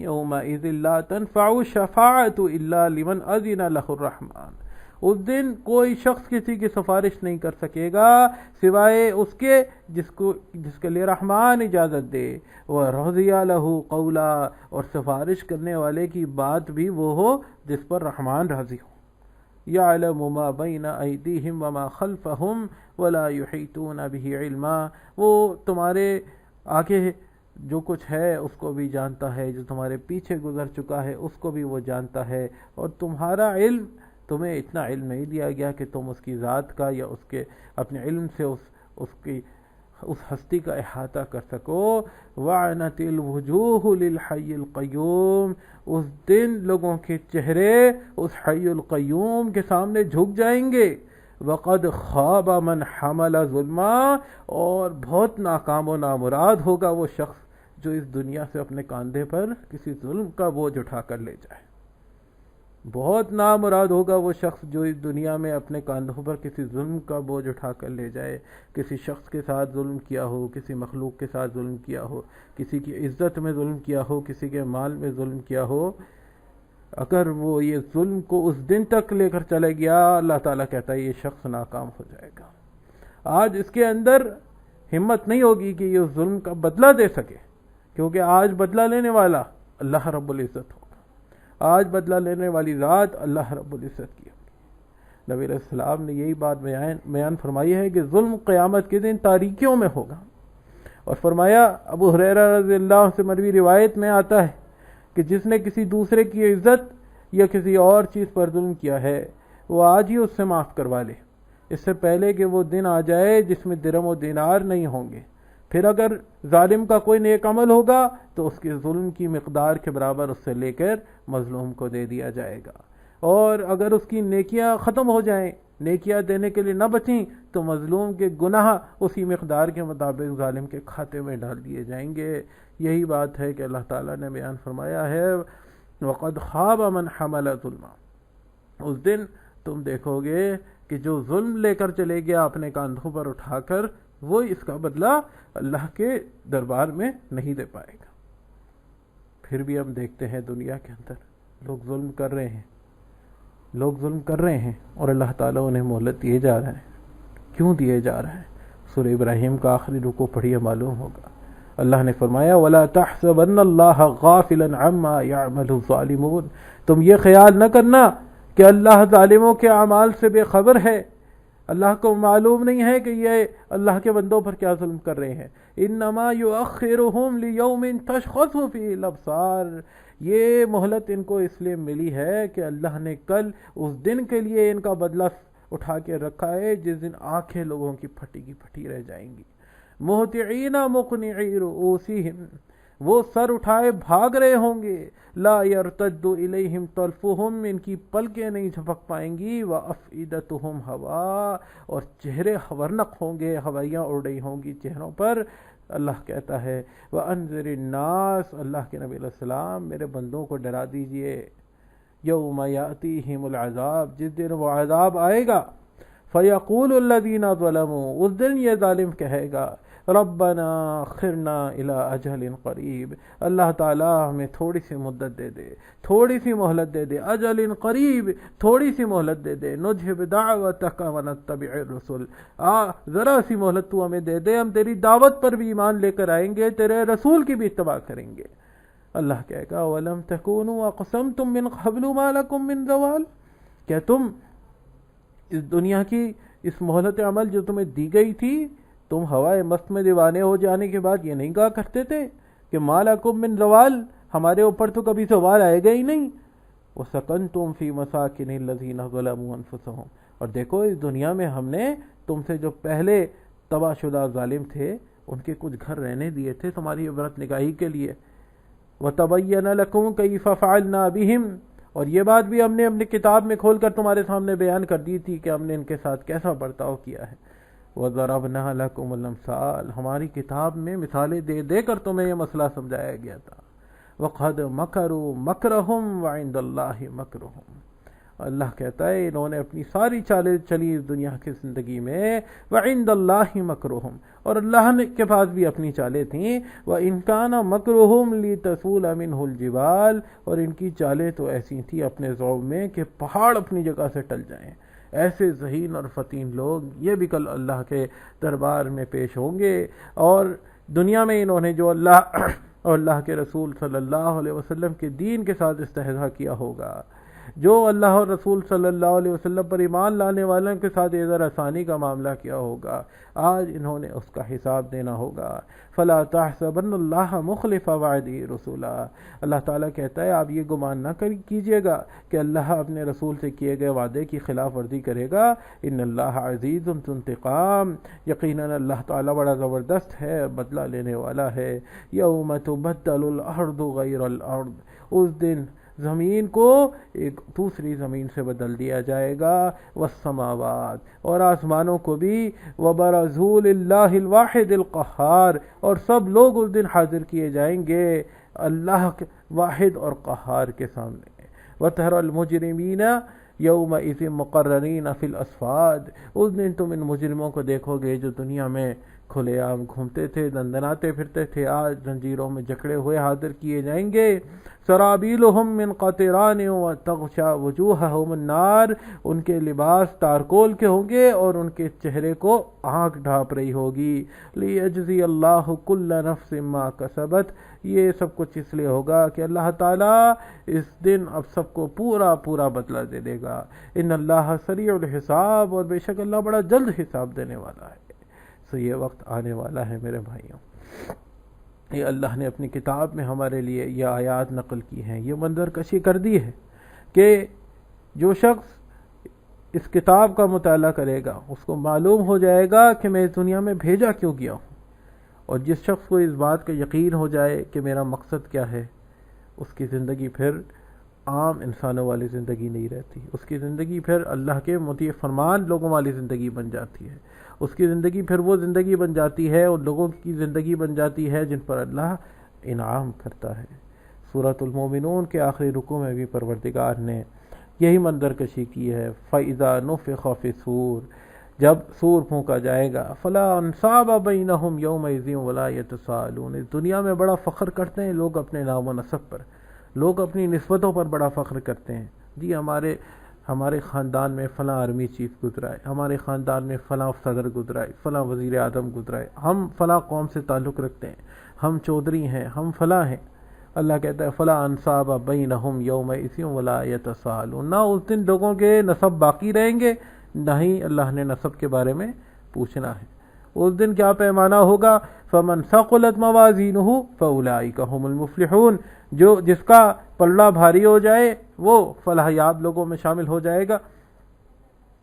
یومئذ لا تنفع الشفاعۃ الا لمن اذن له الرحمن، اس دن کوئی شخص کسی کی سفارش نہیں کر سکے گا سوائے اس کے جس کے لیے رحمان اجازت دے، وَرَضِيَ لَهُ قَوْلًا، اور سفارش کرنے والے کی بات بھی وہ ہو جس پر رحمان راضی ہو۔ يَعْلَمُ مَا بَيْنَ أَيْدِيهِمْ وَمَا خَلْفَهُمْ وَلَا يُحِيطُونَ بِهِ عِلْمًا، وہ تمہارے آگے جو کچھ ہے اس کو بھی جانتا ہے، جو تمہارے پیچھے گزر چکا ہے اس کو بھی وہ جانتا ہے، اور تمہارا علم، تمہیں اتنا علم نہیں دیا گیا کہ تم اس کی ذات کا یا اس کے اپنے علم سے اس ہستی کا احاطہ کر سکو۔ وَعَنَتِ الْوُجُوهُ لِلْحَيِّ الْقَيُّومِ، اس دن لوگوں کے چہرے اس حی القیوم کے سامنے جھک جائیں گے۔ وَقَدْ خَابَ مَنْ حَمَلَ ظُلْمًا، اور بہت ناکام و نامراد ہوگا وہ شخص جو اس دنیا سے اپنے کاندھے پر کسی ظلم کا بوجھ اٹھا کر لے جائے۔ بہت نامراد ہوگا وہ شخص جو اس دنیا میں اپنے کاندھوں پر کسی ظلم کا بوجھ اٹھا کر لے جائے، کسی شخص کے ساتھ ظلم کیا ہو، کسی مخلوق کے ساتھ ظلم کیا ہو، کسی کی عزت میں ظلم کیا ہو، کسی کے مال میں ظلم کیا ہو۔ اگر وہ یہ ظلم کو اس دن تک لے کر چلے گیا، اللہ تعالیٰ کہتا ہے یہ شخص ناکام ہو جائے گا۔ آج اس کے اندر ہمت نہیں ہوگی کہ یہ اس ظلم کا بدلہ دے سکے، کیونکہ آج بدلہ لینے والا اللہ رب العزت ہوگا، آج بدلہ لینے والی ذات اللہ رب العزت کی ہوگی۔ نبی علیہ السلام نے یہی بات بیان فرمائی ہے کہ ظلم قیامت کے دن تاریکیوں میں ہوگا، اور فرمایا، ابو ہریرہ رضی اللہ عنہ سے مروی روایت میں آتا ہے کہ جس نے کسی دوسرے کی عزت یا کسی اور چیز پر ظلم کیا ہے وہ آج ہی اس سے معاف کروا لے، اس سے پہلے کہ وہ دن آ جائے جس میں درہم و دینار نہیں ہوں گے۔ پھر اگر ظالم کا کوئی نیک عمل ہوگا تو اس کے ظلم کی مقدار کے برابر اس سے لے کر مظلوم کو دے دیا جائے گا، اور اگر اس کی نیکیاں ختم ہو جائیں، نیکیاں دینے کے لیے نہ بچیں، تو مظلوم کے گناہ اسی مقدار کے مطابق ظالم کے کھاتے میں ڈال دیے جائیں گے۔ یہی بات ہے کہ اللہ تعالیٰ نے بیان فرمایا ہے، وَقَدْ خَابَ مَنْ حَمَلَ ظُلْمًا، اس دن تم دیکھو گے کہ جو ظلم لے کر چلے گیا اپنے کاندھوں پر اٹھا کر، وہ اس کا بدلہ اللہ کے دربار میں نہیں دے پائے گا۔ پھر بھی ہم دیکھتے ہیں دنیا کے اندر لوگ ظلم کر رہے ہیں، لوگ ظلم کر رہے ہیں، اور اللہ تعالیٰ انہیں مہلت دیے جا رہا ہے۔ کیوں دیے جا رہا ہے؟ سورہ ابراہیم کا آخری رکوع پڑھیے، معلوم ہوگا۔ اللہ نے فرمایا، وَلَا تَحْسَبَنَّ اللَّهَ غَافِلًا عَمَّا يَعْمَلُ الظَّالِمُونَ، تم یہ خیال نہ کرنا کہ اللہ ظالموں کے اعمال سے بے خبر ہے، اللہ کو معلوم نہیں ہے کہ یہ اللہ کے بندوں پر کیا ظلم کر رہے ہیں۔ انما یؤخرہم لیوم تشخص فیہ الابصار، یہ مہلت ان کو اس لیے ملی ہے کہ اللہ نے کل اس دن کے لیے ان کا بدلہ اٹھا کے رکھا ہے جس دن آنکھیں لوگوں کی پھٹی کی پھٹی رہ جائیں گی۔ مہطعین مقنعی رؤوسہم، وہ سر اٹھائے بھاگ رہے ہوں گے، لا یرتد الیہم طرفہم، ان کی پلکیں نہیں جھپک پائیں گی، وافئدتہم ہوا، اور چہرے خورنق ہوں گے، ہوائیاں اڑ رہی ہوں گی چہروں پر۔ اللہ کہتا ہے، وانذر الناس، اللہ کے نبی علیہ السلام میرے بندوں کو ڈرا دیجئے، یوم یاتیہم العذاب، جس دن وہ عذاب آئے گا، فیقول الذین ظلموا، اس دن یہ ظالم کہے گا، ربنا اخرنا الی اجل قریب، اللہ تعالیٰ ہمیں تھوڑی سی مدت دے دے، تھوڑی سی مہلت دے دے، اجل قریب، تھوڑی سی مہلت دے دے، نجھب دعوتک ونتبع الرسل، ذرا سی مہلت تو ہمیں دے دے، ہم تیری دعوت پر بھی ایمان لے کر آئیں گے، تیرے رسول کی بھی اتباع کریں گے۔ اللہ کہے گا، وَلَمْ تَكُونُوا أَقْسَمْتُم مِّن قَبْلُ مَا لَكُم مِّن زَوَالٍ، کیا تم اس دنیا کی اس مہلت عمل جو تمہیں دی گئی تھی، تم ہوائے مست میں دیوانے ہو جانے کے بعد یہ نہیں کہا کرتے تھے کہ ما لکم من زوال، ہمارے اوپر تو کبھی زوال آئے گا ہی نہیں۔ وسکنتم فی مساکن الذین ظلموا انفسہم، اور دیکھو اس دنیا میں ہم نے تم سے جو پہلے تباہ شدہ ظالم تھے ان کے کچھ گھر رہنے دیے تھے تمہاری عبرت نگاہی کے لیے۔ وتبین لکم کیف فعلنا بہم، اور یہ بات بھی ہم نے اپنی کتاب میں کھول کر تمہارے سامنے بیان کر دی تھی کہ ہم نے ان کے ساتھ کیسا برتاؤ کیا ہے۔ وَضَرَبْنَا لَكُمُ الْأَمْثَالَ، ہماری کتاب میں مثالیں دے دے کر تمہیں یہ مسئلہ سمجھایا گیا تھا۔ وَقَدْ مَكَرُوا مَكْرَهُمْ وَعِندَ اللَّهِ مَكْرُهُمْ، اللہ کہتا ہے انہوں نے اپنی ساری چالیں چلی اس دنیا کی زندگی میں، وعند اللہ مکرہم، اور اللہ کے پاس بھی اپنی چالیں تھیں، وان کان مکرہم لتزول منہ الجبال، اور ان کی چالیں تو ایسی تھیں اپنے ذوق میں کہ پہاڑ اپنی جگہ سے ٹل جائیں۔ ایسے ذہین اور فتین لوگ یہ بھی کل اللہ کے دربار میں پیش ہوں گے، اور دنیا میں انہوں نے جو اللہ اور اللہ کے رسول صلی اللہ علیہ وسلم کے دین کے ساتھ استہزاء کیا ہوگا، جو اللہ اور رسول صلی اللہ علیہ وسلم پر ایمان لانے والوں کے ساتھ ادھر آسانی کا معاملہ کیا ہوگا، آج انہوں نے اس کا حساب دینا ہوگا۔ فلا تحسبن اللہ مخلف وعدہ رسولا، اللہ تعالیٰ کہتا ہے آپ یہ گمان نہ کیجیے گا کہ اللہ اپنے رسول سے کیے گئے وعدے کی خلاف ورزی کرے گا۔ ان اللہ عزیز ذو انتقام، یقیناً اللہ تعالیٰ بڑا زبردست ہے، بدلہ لینے والا ہے۔ یوم تبدل الارض غیر الارض، اس دن زمین کو ایک دوسری زمین سے بدل دیا جائے گا، والسماوات، اور آسمانوں کو بھی، وبرزوا للہ الواحد القہار، اور سب لوگ اس دن حاضر کیے جائیں گے اللہ واحد اور قہار کے سامنے۔ وترى المجرمین یومئذ مقرنین فی الاصفاد، اس دن تم ان مجرموں کو دیکھو گے جو دنیا میں کھلے عام گھومتے تھے، دندناتے پھرتے تھے، آج زنجیروں میں جکڑے ہوئے حاضر کیے جائیں گے۔ سرابیلہم من قطران وتغشا وجوہہم النار، ان کے لباس تارکول کے ہوں گے اور ان کے چہرے کو آگ ڈھانپ رہی ہوگی۔ لیجزی اللہ کل نفس ما کسبت، یہ سب کچھ اس لیے ہوگا کہ اللہ تعالیٰ اس دن اب سب کو پورا پورا بدلہ دے دے گا۔ ان اللہ سریع الحساب، اور بے شک اللہ بڑا جلد حساب دینے والا ہے۔ تو یہ وقت آنے والا ہے میرے بھائیوں، یہ اللہ نے اپنی کتاب میں ہمارے لیے یہ آیات نقل کی ہیں، یہ منظر کشی کر دی ہے کہ جو شخص اس کتاب کا مطالعہ کرے گا اس کو معلوم ہو جائے گا کہ میں اس دنیا میں بھیجا کیوں گیا ہوں، اور جس شخص کو اس بات کا یقین ہو جائے کہ میرا مقصد کیا ہے، اس کی زندگی پھر عام انسانوں والی زندگی نہیں رہتی، اس کی زندگی پھر اللہ کے مطیع فرمان لوگوں والی زندگی بن جاتی ہے، اس کی زندگی پھر وہ زندگی بن جاتی ہے اور لوگوں کی زندگی بن جاتی ہے جن پر اللہ انعام کرتا ہے۔ سورۃ المومنون کے آخری رکوع میں بھی پروردگار نے یہی منظر کشی کی ہے۔ فَإِذَا نُفِخَ فِي الصُّورِ، جب سور پھونکا جائے گا، فَلَا أَنْصَابَ بَيْنَهُمْ يَوْمَئِذٍ وَلَا يَتَسَاءَلُونَ، اس دنیا میں بڑا فخر کرتے ہیں لوگ اپنے نام و نسب پر، لوگ اپنی نسبتوں پر بڑا فخر کرتے ہیں، جی ہمارے خاندان میں فلاں آرمی چیف گزرا ہے، ہمارے خاندان میں فلاں صدر گزرا ہے، فلاں وزیر اعظم گزرا ہے، ہم فلاں قوم سے تعلق رکھتے ہیں، ہم چودھری ہیں، ہم فلاں ہیں۔ اللہ کہتا ہے فلا انصاب بینہم یومئذ ولا یتساءلون، نہ اس دن لوگوں کے نسب باقی رہیں گے، نہ ہی اللہ نے نسب کے بارے میں پوچھنا ہے۔ اس دن کیا پیمانہ ہوگا؟ فمن ثقلت موازینہ فاولئک هم المفلحون، جس کا پلڑا بھاری ہو جائے وہ فلاح یاب لوگوں میں شامل ہو جائے گا۔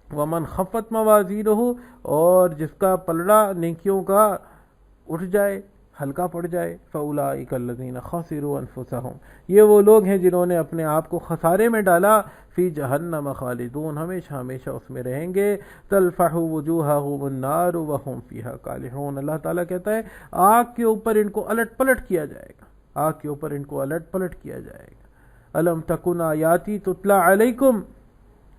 ومن خفت موازینہ، اور جس کا پلڑا نیکیوں کا اٹھ جائے، ہلکا پڑ جائے، فاولئک الذین خسروا انفسہم، یہ وہ لوگ ہیں جنہوں نے اپنے آپ کو خسارے میں ڈالا۔ فی جہنم خالدون، ہمیشہ ہمیشہ اس میں رہیں گے۔ تلفح وجوہہم النار وہم فیہا کالحون، اللہ تعالیٰ کہتا ہے آگ کے اوپر ان کو الٹ پلٹ کیا جائے گا، آگ کے اوپر ان کو الٹ پلٹ کیا جائے گا۔ الم تکن آیاتی تتلی علیکم،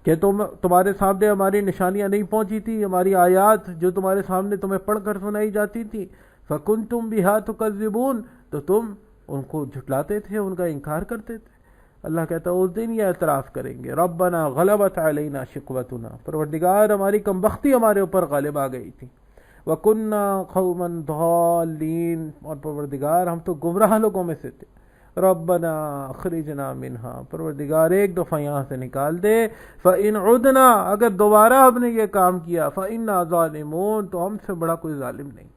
کہ تمہارے سامنے ہماری نشانیاں نہیں پہنچی تھی، ہماری آیات جو تمہارے سامنے تمہیں پڑھ کر سنائی جاتی تھی، فکنتم بہا تکذبون، تو تم ان کو جھٹلاتے تھے، ان کا انکار کرتے تھے۔ اللہ کہتا ہے اس دن یہ اعتراف کریں گے، ربنا غلبت علینا شقوتنا، پروردگار ہماری کمبختی ہمارے اوپر غالب آ گئی تھی، وکنا قوما ضالین، اور پروردگار ہم تو گمراہ لوگوں میں سے تھے، ربنا اخرجنا منہا، پروردگار ایک دفعہ یہاں سے نکال دے، فإن عدنا، اگر دوبارہ ہم نے یہ کام کیا، فإنا ظالمون، تو ہم سے بڑا کوئی ظالم نہیں۔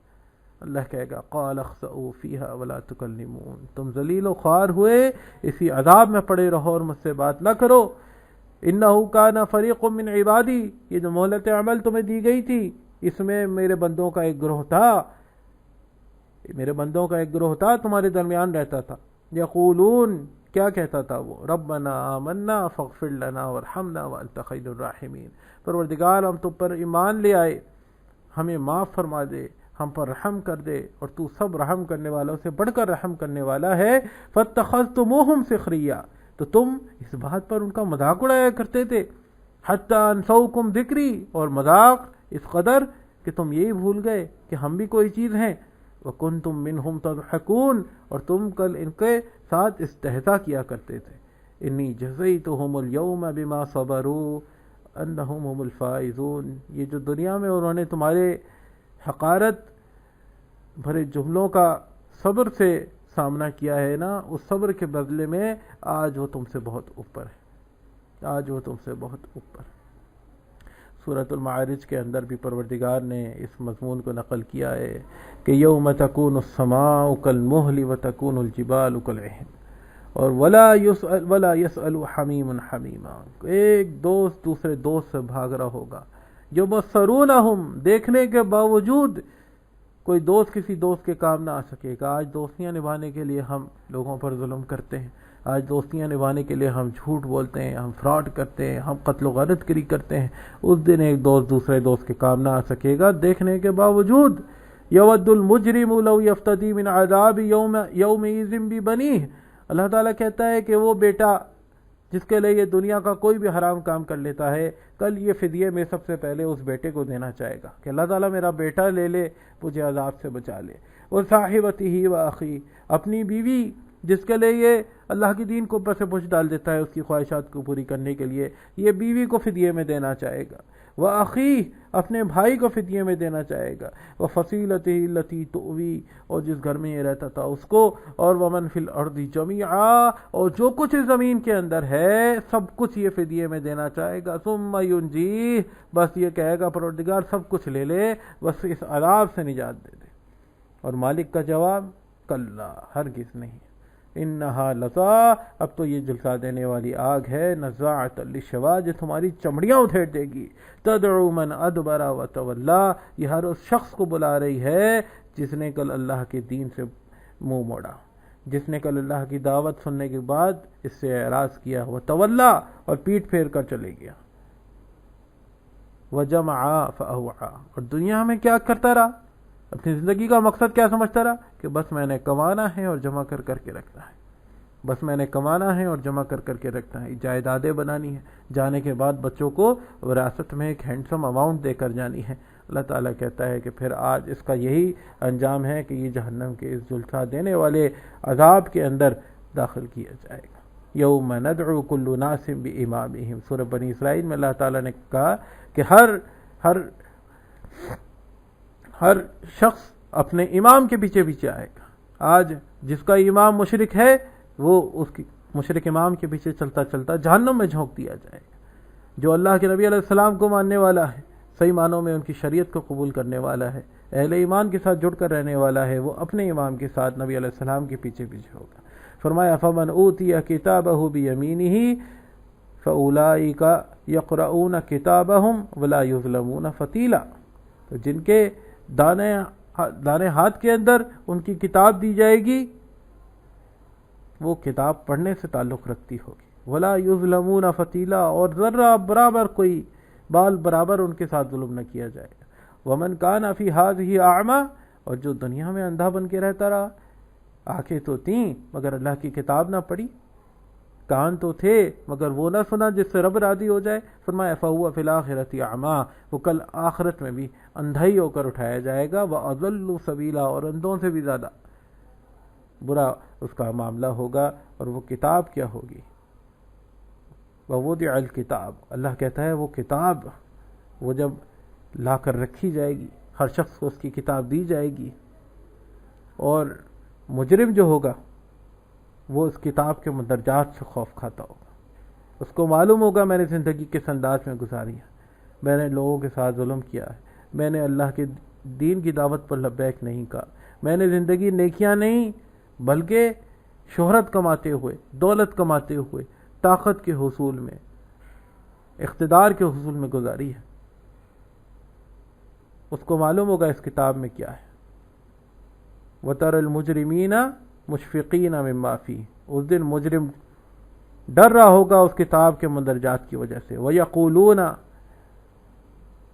اللہ کہے گا قال اخسئوا فیہا ولا تکلمون، تم ذلیل و خوار ہوئے، اسی عذاب میں پڑے رہو اور مجھ سے بات نہ کرو۔ انہ کان فریق من عبادی، یہ جو مہلت عمل تمہیں دی گئی تھی اس میں میرے بندوں کا ایک گروہ تھا، تمہارے درمیان رہتا تھا، یقولون، کیا کہتا تھا وہ، ربنا آمنا فاغفر لنا وارحمنا وانت خیر الراحمین، پروردگار ہم تم پر ایمان لے آئے، ہمیں معاف فرما دے، ہم پر رحم کر دے، اور تو سب رحم کرنے والوں سے بڑھ کر رحم کرنے والا ہے۔ فاتخذتموہم سخریا، تو تم اس بات پر ان کا مذاق اڑایا کرتے تھے. حتی انسوکم ذکری، اور مذاق اس قدر کہ تم یہی بھول گئے کہ ہم بھی کوئی چیز ہیں. وکنتم منہم تضحکون، اور تم کل ان کے ساتھ استہزاء کیا کرتے تھے. انی جزیتہم اليوم بما صبروا انہم هم الفائزون. یہ جو دنیا میں انہوں نے تمہارے حقارت بھرے جملوں کا صبر سے سامنا کیا ہے نا، اس صبر کے بدلے میں آج وہ تم سے بہت اوپر ہے، آج وہ تم سے بہت اوپر. سورۃ المعارج کے اندر بھی پروردگار نے اس مضمون کو نقل کیا ہے کہ یوم تکون السماء کالمہل وتکون الجبال کالعہن، اور ولا یسأل حمیم حمیما، ایک دوست دوسرے دوست سے بھاگ رہا ہوگا. یبصرونہم، دیکھنے کے باوجود کوئی دوست کسی دوست کے کام نہ آ سکے گا. آج دوستیاں نبھانے کے لیے ہم لوگوں پر ظلم کرتے ہیں، آج دوستیاں نبھانے کے لیے ہم جھوٹ بولتے ہیں، ہم فراڈ کرتے ہیں، ہم قتل و غارت گری کرتے ہیں. اس دن ایک دوست دوسرے دوست کے کام نہ آ سکے گا دیکھنے کے باوجود. یود المجرم لو یفتدی من عذاب یومئذ ببنیہ، اللہ تعالیٰ کہتا ہے کہ وہ بیٹا جس کے لیے یہ دنیا کا کوئی بھی حرام کام کر لیتا ہے، کل یہ فدیے میں سب سے پہلے اس بیٹے کو دینا چاہے گا کہ اللہ تعالیٰ میرا بیٹا لے لے، مجھے عذاب سے بچا لے. اور صاحبتہ و اخی، اپنی بیوی جس کے لیے یہ اللہ کی دین کو اوپر سے بوجھ ڈال دیتا ہے اس کی خواہشات کو پوری کرنے کے لیے، یہ بیوی کو فدیے میں دینا چاہے گا. وَأَخِيهِ، اپنے بھائی کو فدیے میں دینا چاہے گا. وَفَصِيلَتِهِ الَّتِي تُؤْوِي، اور جس گھر میں یہ رہتا تھا اس کو. اور وَمَن فِي الْأَرْضِ جَمِيعًا، اور جو کچھ اس زمین کے اندر ہے سب کچھ یہ فدیے میں دینا چاہے گا. ثُمَّ يُنْجِيهِ، بس یہ کہے گا پروردگار سب کچھ لے لے، بس اس عذاب سے نجات دے دے. اور مالک کا جواب کلا، ہرگز نہیں. انہا لظا، اب تو یہ جلسہ دینے والی آگ ہے. نزاعۃ للشوا، جو تمہاری چمڑیاں ادھیڑ دے گی. تدعو من ادبر وتولا، یہ ہر اس شخص کو بلا رہی ہے جس نے کل اللہ کے دین سے منہ موڑا، جس نے کل اللہ کی دعوت سننے کے بعد اس سے اعراض کیا. وتولا، اور پیٹ پھیر کر چلے گیا. وجمع فاوعى، اور دنیا میں کیا کرتا رہا، اپنی زندگی کا مقصد کیا سمجھتا رہا کہ بس میں نے کمانا ہے اور جمع کر کر کے رکھنا ہے، بس میں نے کمانا ہے اور جمع کر کر کے رکھنا ہے. جائیدادیں بنانی ہے، جانے کے بعد بچوں کو وراثت میں ایک ہینڈسم اماؤنٹ دے کر جانی ہے. اللہ تعالیٰ کہتا ہے کہ پھر آج اس کا یہی انجام ہے کہ یہ جہنم کے اس جلسہ دینے والے عذاب کے اندر داخل کیا جائے گا. یوم ندعو کل ناس بامامہم، سورہ بنی اسرائیل میں اللہ تعالیٰ نے کہا کہ ہر شخص اپنے امام کے پیچھے پیچھے آئے گا. آج جس کا امام مشرک ہے وہ اس کی مشرک امام کے پیچھے چلتا چلتا جہنم میں جھونک دیا جائے گا. جو اللہ کے نبی علیہ السلام کو ماننے والا ہے، صحیح معنوں میں ان کی شریعت کو قبول کرنے والا ہے، اہل ایمان کے ساتھ جڑ کر رہنے والا ہے، وہ اپنے امام کے ساتھ نبی علیہ السلام کے پیچھے پیچھے ہوگا. فرمایا فمن اوتی کتابہ بیمینہ فاولئک یقرؤون کتابہم ولا یظلمون فتیلا، تو جن کے دانے ہاتھ کے اندر ان کی کتاب دی جائے گی وہ کتاب پڑھنے سے تعلق رکھتی ہوگی. ولا یظلمون فتیلا، اور ذرہ برابر کوئی بال برابر ان کے ساتھ ظلم نہ کیا جائے گا. ومن کان فی ہذہ اعمی، اور جو دنیا میں اندھا بن کے رہتا رہا، آنکھیں تو تھیں مگر اللہ کی کتاب نہ پڑھی، کان تو تھے مگر وہ نہ سنا جس سے رب راضی ہو جائے. فرمایا فہو فی الآخرۃ اعمی، وہ کل آخرت میں بھی اندھا ہی ہو کر اٹھایا جائے گا. وَأَضَلُّ سَبِيلًا، اور اندھوں سے بھی زیادہ برا اس کا معاملہ ہوگا. اور وہ کتاب کیا ہوگی؟ وَوُضِعَ الْكِتاب، اللہ کہتا ہے وہ کتاب وہ جب لا کر رکھی جائے گی، ہر شخص کو اس کی کتاب دی جائے گی، اور مجرم جو ہوگا وہ اس کتاب کے مندرجات سے خوف کھاتا ہوگا. اس کو معلوم ہوگا میں نے زندگی کس انداز میں گزاری ہے، میں نے لوگوں کے ساتھ ظلم کیا ہے، میں نے اللہ کے دین کی دعوت پر لبیک نہیں کہا، میں نے زندگی نیکیاں نہیں بلکہ شہرت کماتے ہوئے، دولت کماتے ہوئے، طاقت کے حصول میں، اقتدار کے حصول میں گزاری ہے. اس کو معلوم ہوگا اس کتاب میں کیا ہے. وَتَرَى الْمُجْرِمِينَ مُشْفِقِينَ مِمَّا فِيهِ، اس دن مجرم ڈر رہا ہوگا اس کتاب کے مندرجات کی وجہ سے. وَيَقُولُونَ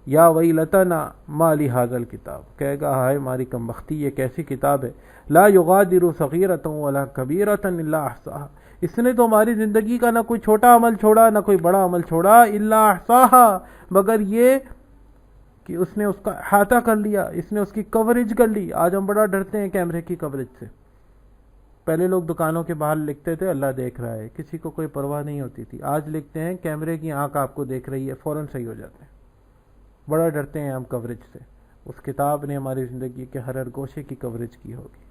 یا ویلتنا ما لِهَذَا الْكِتاب، کہے گا ہائے ہماری کم بختی، یہ کیسی کتاب ہے. لا یغادر صغیرۃ ولا کبیرۃ الا احصاها، اس نے تو ہماری زندگی کا نہ کوئی چھوٹا عمل چھوڑا نہ کوئی بڑا عمل چھوڑا، الا احصاہا، مگر یہ کہ اس نے اس کا احاطہ کر لیا، اس نے اس کی کوریج کر لی۔ آج ہم بڑا ڈرتے ہیں کیمرے کی کوریج سے۔ پہلے لوگ دکانوں کے باہر لکھتے تھے اللہ دیکھ رہا ہے، کسی کو کوئی پرواہ نہیں ہوتی تھی۔ آج لکھتے ہیں کیمرے کی آنکھ آپ کو دیکھ رہی ہے، فوراً صحیح ہو جاتے ہیں۔ بڑا ڈرتے ہیں ہم کوریج سے۔ اس کتاب نے ہماری زندگی کے ہر گوشے کی کوریج کی ہوگی۔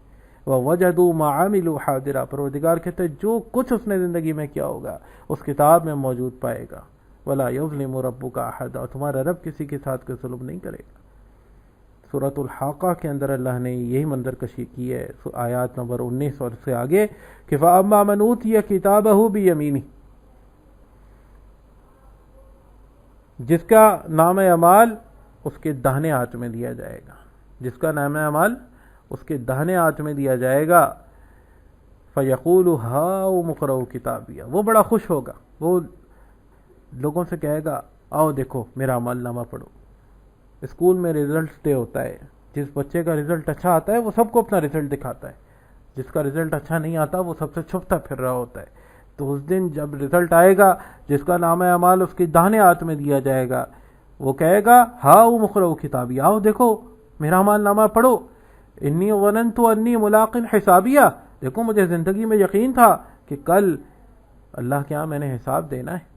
وَوَجَدُوا مَا عَمِلُوا حَاضِرًا، پروردگار کہتے ہیں جو کچھ اس نے زندگی میں کیا ہوگا اس کتاب میں موجود پائے گا۔ وَلَا يَظْلِمُ رَبُّكَ أَحَدًا، اور تمہارا رب کسی کے ساتھ کوئی ظلم نہیں کرے گا۔ سورۃ الحاقہ کے اندر اللہ نے یہی منظر کشی کی ہے، آیات نمبر 19 اور سے آگے کہ فَأَمَّا مَنْ أُوتِيَ كِتَابَهُ بِيَمِينِهِ، جس کا نام اعمال اس کے داہنے ہاتھ میں دیا جائے گا، جس کا نام اعمال اس کے داہنے ہاتھ میں دیا جائے گا، فَيَقُولُ هَاؤُمُ اقْرَءُوا كِتَابِيَهْ، وہ بڑا خوش ہوگا، وہ لوگوں سے کہے گا آؤ دیکھو میرا عمل نامہ پڑھو۔ اسکول میں ریزلٹس ڈے ہوتا ہے، جس بچے کا ریزلٹ اچھا آتا ہے وہ سب کو اپنا ریزلٹ دکھاتا ہے، جس کا ریزلٹ اچھا نہیں آتا وہ سب سے چھپتا پھر رہا ہوتا ہے۔ تو اس دن جب ریزلٹ آئے گا، جس کا نام اعمال اس کے داہنے ہاتھ میں دیا جائے گا، وہ کہے گا ہاؤ اقرؤوا کتابی، آؤ دیکھو میرا عمل نامہ پڑھو، انی ظننت انی ملاق حسابیہ، دیکھو مجھے زندگی میں یقین تھا کہ کل اللہ کے ہاں میں نے حساب دینا ہے۔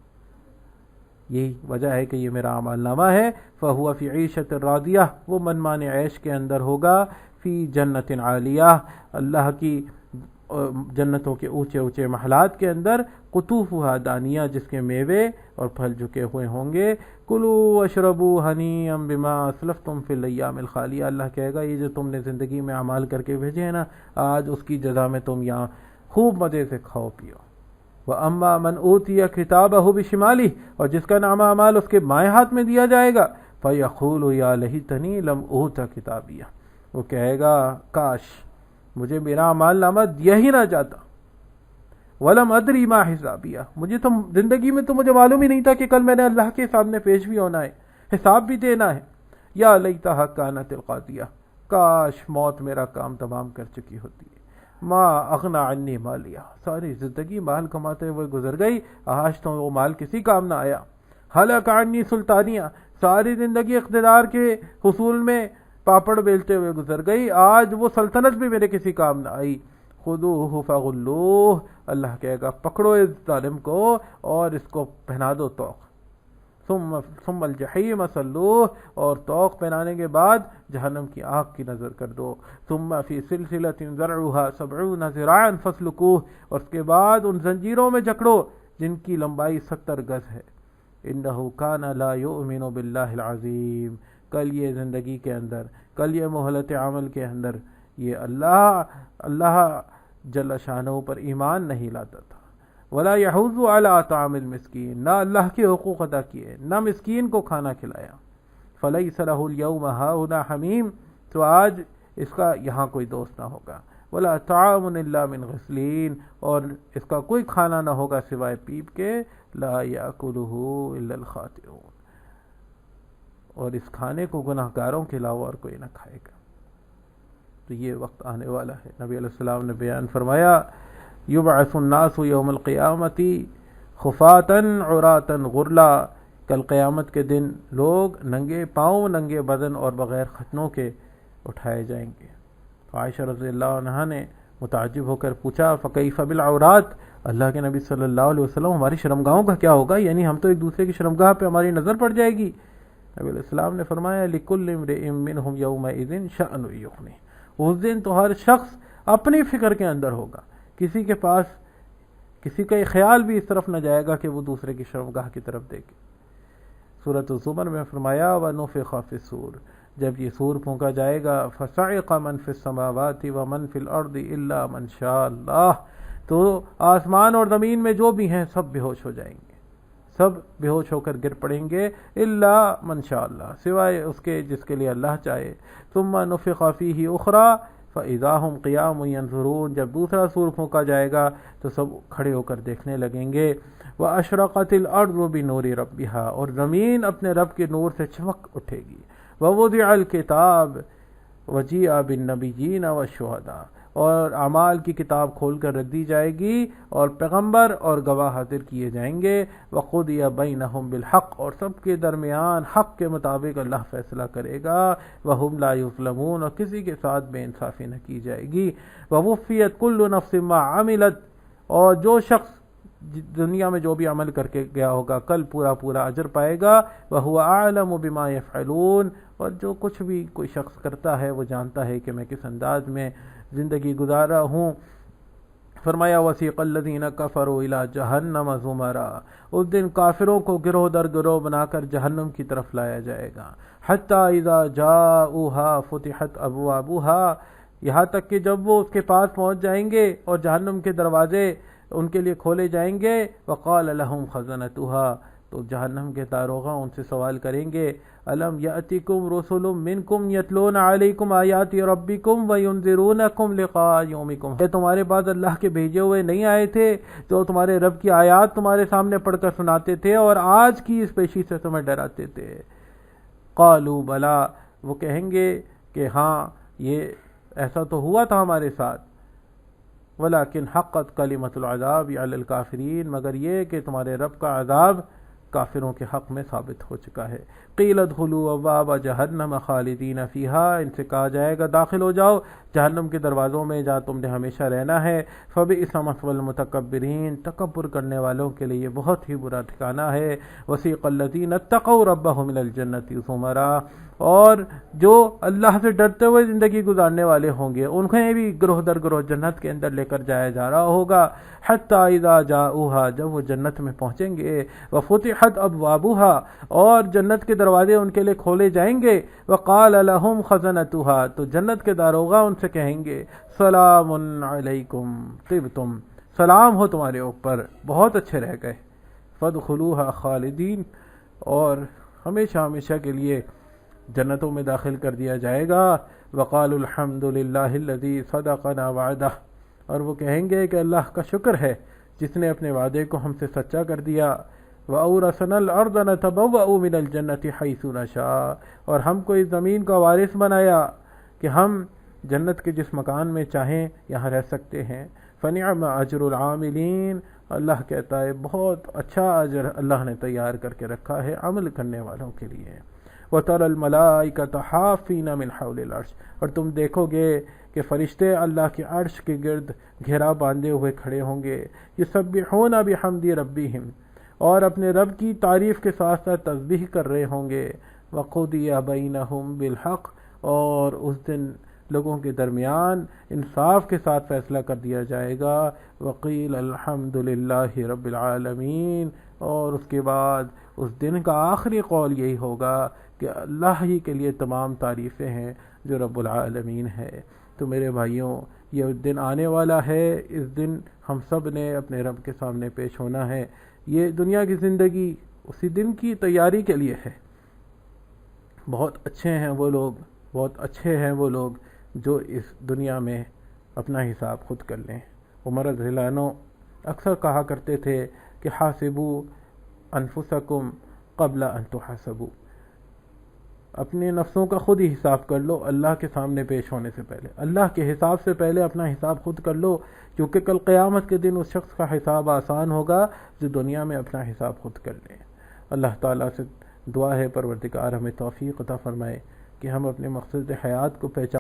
یہی وجہ ہے کہ یہ میرا عمل نامہ ہے۔ فَهُوَ فِي عِيشَةٍ رَاضِيَةٍ، وہ منمان عیش کے اندر ہوگا، فی جنت عالیہ، اللہ کی جنتوں کے اونچے اونچے محلات کے اندر، قطوفها دانیہ، جس کے میوے اور پھل جھکے ہوئے ہوں گے۔ کلوا واشربوا ہنیئا بما اسلفتم فی الایام الخالیہ، اللہ کہے گا یہ جو تم نے زندگی میں اعمال کر کے بھیجے ہیں نا، آج اس کی جزا میں تم یہاں خوب مزے سے کھاؤ پیو۔ وَأَمَّا مَنْ أُوتِيَ كِتَابَهُ بِشِمَالِهِ، اور جس کا نامہ اعمال اس کے بائیں ہاتھ میں دیا جائے گا، فَيَقُولُ يَا لَيْتَنِي لَمْ أُوتَ كِتَابِيَهْ، وہ کہے گا کاش مجھے میرا اعمال نامہ دیا ہی نہ جاتا۔ وَلَمْ أَدْرِ مَا حِسَابِيَهْ، مجھے تو زندگی میں تو مجھے معلوم ہی نہیں تھا کہ کل میں نے اللہ کے سامنے پیش بھی ہونا ہے، حساب بھی دینا ہے۔ یا لیتہا کانت القاضیہ، کاش موت میرا کام تمام کر چکی ہوتی ہے۔ ما اغنا عنی مالیہ، ساری زندگی مال کماتے ہوئے گزر گئی، آج تو وہ مال کسی کام نہ آیا۔ ہلاک عنی سلطانیہ، ساری زندگی اقتدار کے حصول میں پاپڑ بیلتے ہوئے گزر گئی، آج وہ سلطنت بھی میرے کسی کام نہ آئی۔ خذوہ فغلوہ، اللہ کہے گا پکڑو اس ظالم کو اور اس کو پہنا دو توق، ثم الجحیم صلوہ، اور توق پہنانے کے بعد جہنم کی آگ کی نظر کر دو۔ ثم فی سلسلۃ ذرعها 70 ذراعا فاسلکوہ، اور اس کے بعد ان زنجیروں میں جکڑو جن کی لمبائی 70 گز ہے۔ انہ کان لا یؤمن باللہ العظیم، کل یہ زندگی کے اندر، کل یہ مہلت عمل کے اندر یہ اللہ جل شانہ پر ایمان نہیں لاتا تھا۔ ولا یحض علی طعام المسکین، نہ اللہ کے حقوق ادا کیے، نہ مسکین کو کھانا کھلایا۔ فلیس لہ اليوم ہاہنا حمیم، تو آج اس کا یہاں کوئی دوست نہ ہوگا۔ ولا طعام الا من غسلین، اور اس کا کوئی کھانا نہ ہوگا سوائے پیپ کے۔ لا یاکلہ الا الخاطئون، اور اس کھانے کو گناہ گاروں کے علاوہ اور کوئی نہ کھائے گا۔ تو یہ وقت آنے والا ہے۔ نبی علیہ السلام نے بیان فرمایا یبعث الناس یوم القیامت خفاتا عراتا غرلا، کل قیامت کے دن لوگ ننگے پاؤں، ننگے بدن اور بغیر ختنوں کے اٹھائے جائیں گے۔ عائشہ رضی اللہ عنہا نے متعجب ہو کر پوچھا فکیف بالعورات، اللہ کے نبی صلی اللہ علیہ وسلم ہماری شرمگاہوں کا کیا ہوگا؟ یعنی ہم تو ایک دوسرے کی شرمگاہ پہ ہماری نظر پڑ جائے گی۔ نبی علیہ السلام نے فرمایا لکل امرئ منہم یومئذ شأن یغنیہ، اس دن تو ہر شخص اپنی فکر کے اندر ہوگا، کسی کے پاس کسی کا خیال بھی اس طرف نہ جائے گا کہ وہ دوسرے کی شرمگاہ کی طرف دیکھے۔ سورۃ الزمر میں فرمایا وَنُفِخَ فِي الصُّورِ، جب یہ سور پھونکا جائے گا فَصَعِقَ مَن فِي السَّمَاوَاتِ وَمَن فِي الْأَرْضِ إِلَّا مَن شَاءَ اللَّهُ، تو آسمان اور زمین میں جو بھی ہیں سب بے ہوش ہو جائیں گے، سب بے ہوش ہو کر گر پڑیں گے، الا من شاء اللہ، سوائے اس کے جس کے لیے اللہ چاہے۔ ثم نفخ فیہ اخری فاذا هم قیام ینظرون، جب دوسرا سور پھونکا جائے گا تو سب کھڑے ہو کر دیکھنے لگیں گے۔ واشرقت الارض بنور ربها، اور زمین اپنے رب کے نور سے چمک اٹھے گی۔ ووضع الکتاب وجیء بالنبیین والشہداء، اور اعمال کی کتاب کھول کر رکھ دی جائے گی اور پیغمبر اور گواہ حاضر کیے جائیں گے. وقضی بینہم بالحق، اور سب کے درمیان حق کے مطابق اللہ فیصلہ کرے گا. وہم لا یظلمون، اور کسی کے ساتھ بے انصافی نہ کی جائے گی. ووفیت کل نفس ما عملت، اور جو شخص دنیا میں جو بھی عمل کر کے گیا ہوگا کل پورا اجر پائے گا. وَهُوَ أَعْلَمُ بِمَا يَفْعَلُونَ، اور جو کچھ بھی کوئی شخص کرتا ہے وہ جانتا ہے کہ میں کس انداز میں زندگی گزارا ہوں. فرمایا وَسِيقَ الَّذِينَ كَفَرُوا إِلَى جَهَنَّمَ زُمَرًا، اس دن کافروں کو گروہ در گروہ بنا کر جہنم کی طرف لایا جائے گا. حَتَّى إِذَا جَاءُوهَا فُتِحَتْ أَبْوَابُهَا، یہاں تک کہ جب وہ اس کے پاس پہنچ جائیں گے اور جہنم کے دروازے ان کے لیے کھولے جائیں گے. وقال لهم خزنتها، تو جہنم کے داروغہ ان سے سوال کریں گے الم یأتکم رسل منکم یتلون علیکم آیات ربکم وینذرونکم لقاء یومکم، کہ تمہارے بعد اللہ کے بھیجے ہوئے نہیں آئے تھے جو تمہارے رب کی آیات تمہارے سامنے پڑھ کر سناتے تھے اور آج کی اس پیشی سے تمہیں ڈراتے تھے. قالوا بلا، وہ کہیں گے کہ ہاں یہ ایسا تو ہوا تھا ہمارے ساتھ. ولیکن حقت کلمۃ العذاب علی الکافرین، مگر یہ کہ تمہارے رب کا عذاب کافروں کے حق میں ثابت ہو چکا ہے. قیل ادخلوا ابواب جہنم خالدین فیہا، ان سے کہا جائے گا داخل ہو جاؤ جہنم کے دروازوں میں جہاں تم نے ہمیشہ رہنا ہے. فبئس مثوى المتکبرین، تکبر کرنے والوں کے لیے یہ بہت ہی برا ٹھکانہ ہے. وسیق الذین اتقوا ربهم الى الجنة زمرا، اور جو اللہ سے ڈرتے ہوئے زندگی گزارنے والے ہوں گے انہیں بھی گروہ در گروہ جنت کے اندر لے کر جایا جا رہا ہوگا. حتی اذا جاؤها، جب وہ جنت میں پہنچیں گے. وفتحت ابوابها، اور جنت کے دروازے ان کے لیے کھولے جائیں گے. وقال لهم خزنتها، تو جنت کے داروغہ ان سے کہیں گے سلام علیکم طبتم، سلام ہو تمہارے اوپر، بہت اچھے رہ گئے. فادخلوها خالدین، اور ہمیشہ ہمیشہ کے لیے جنتوں میں داخل کر دیا جائے گا. وقالوا الحمد للہ الذی صدقنا وعدہ، اور وہ کہیں گے کہ اللہ کا شکر ہے جس نے اپنے وعدے کو ہم سے سچا کر دیا. وَأَوْرَثَنَا الْأَرْضَ نَتَبَوَّأُ مِنَ الْجَنَّةِ حَيْثُ نَشَاءُ، اور ہم کو اس زمین کا وارث بنایا کہ ہم جنت کے جس مکان میں چاہیں یہاں رہ سکتے ہیں. فَنِعْمَ أَجْرُ الْعَامِلِينَ، اللہ کہتا ہے بہت اچھا اجر اللہ نے تیار کر کے رکھا ہے عمل کرنے والوں کے لیے. وَتَرَى الْمَلَائِكَةَ حَافِّينَ مِنْ حَوْلِ الْعَرْشِ، اور تم دیکھو گے کہ فرشتے اللہ کے عرش کے گرد گھیرا باندھے ہوئے کھڑے ہوں گے. یسبحون بحمد ربہم، اور اپنے رب کی تعریف کے ساتھ ساتھ تسبیح کر رہے ہوں گے. وَقُضِیَ بَیْنَہُم بِالْحَقِّ، اور اس دن لوگوں کے درمیان انصاف کے ساتھ فیصلہ کر دیا جائے گا. وَقِیلَ الْحَمْدُ لِلَّهِ رَبِّ الْعَالَمِينَ، اور اس کے بعد اس دن کا آخری قول یہی ہوگا کہ اللہ ہی کے لیے تمام تعریفیں ہیں جو رب العالمین ہے. تو میرے بھائیوں، یہ دن آنے والا ہے، اس دن ہم سب نے اپنے رب کے سامنے پیش ہونا ہے. یہ دنیا کی زندگی اسی دن کی تیاری کے لیے ہے. بہت اچھے ہیں وہ لوگ، بہت اچھے ہیں وہ لوگ جو اس دنیا میں اپنا حساب خود کر لیں. عمر رضی اللہ عنہ اکثر کہا کرتے تھے کہ حاسبوا انفسکم قبل ان تحاسبوا، اپنے نفسوں کا خود ہی حساب کر لو اللہ کے سامنے پیش ہونے سے پہلے. اللہ کے حساب سے پہلے اپنا حساب خود کر لو، کیونکہ کل قیامت کے دن اس شخص کا حساب آسان ہوگا جو دنیا میں اپنا حساب خود کر لے. اللہ تعالیٰ سے دعا ہے پروردگار ہمیں توفیق عطا فرمائے کہ ہم اپنے مقصد حیات کو پہچان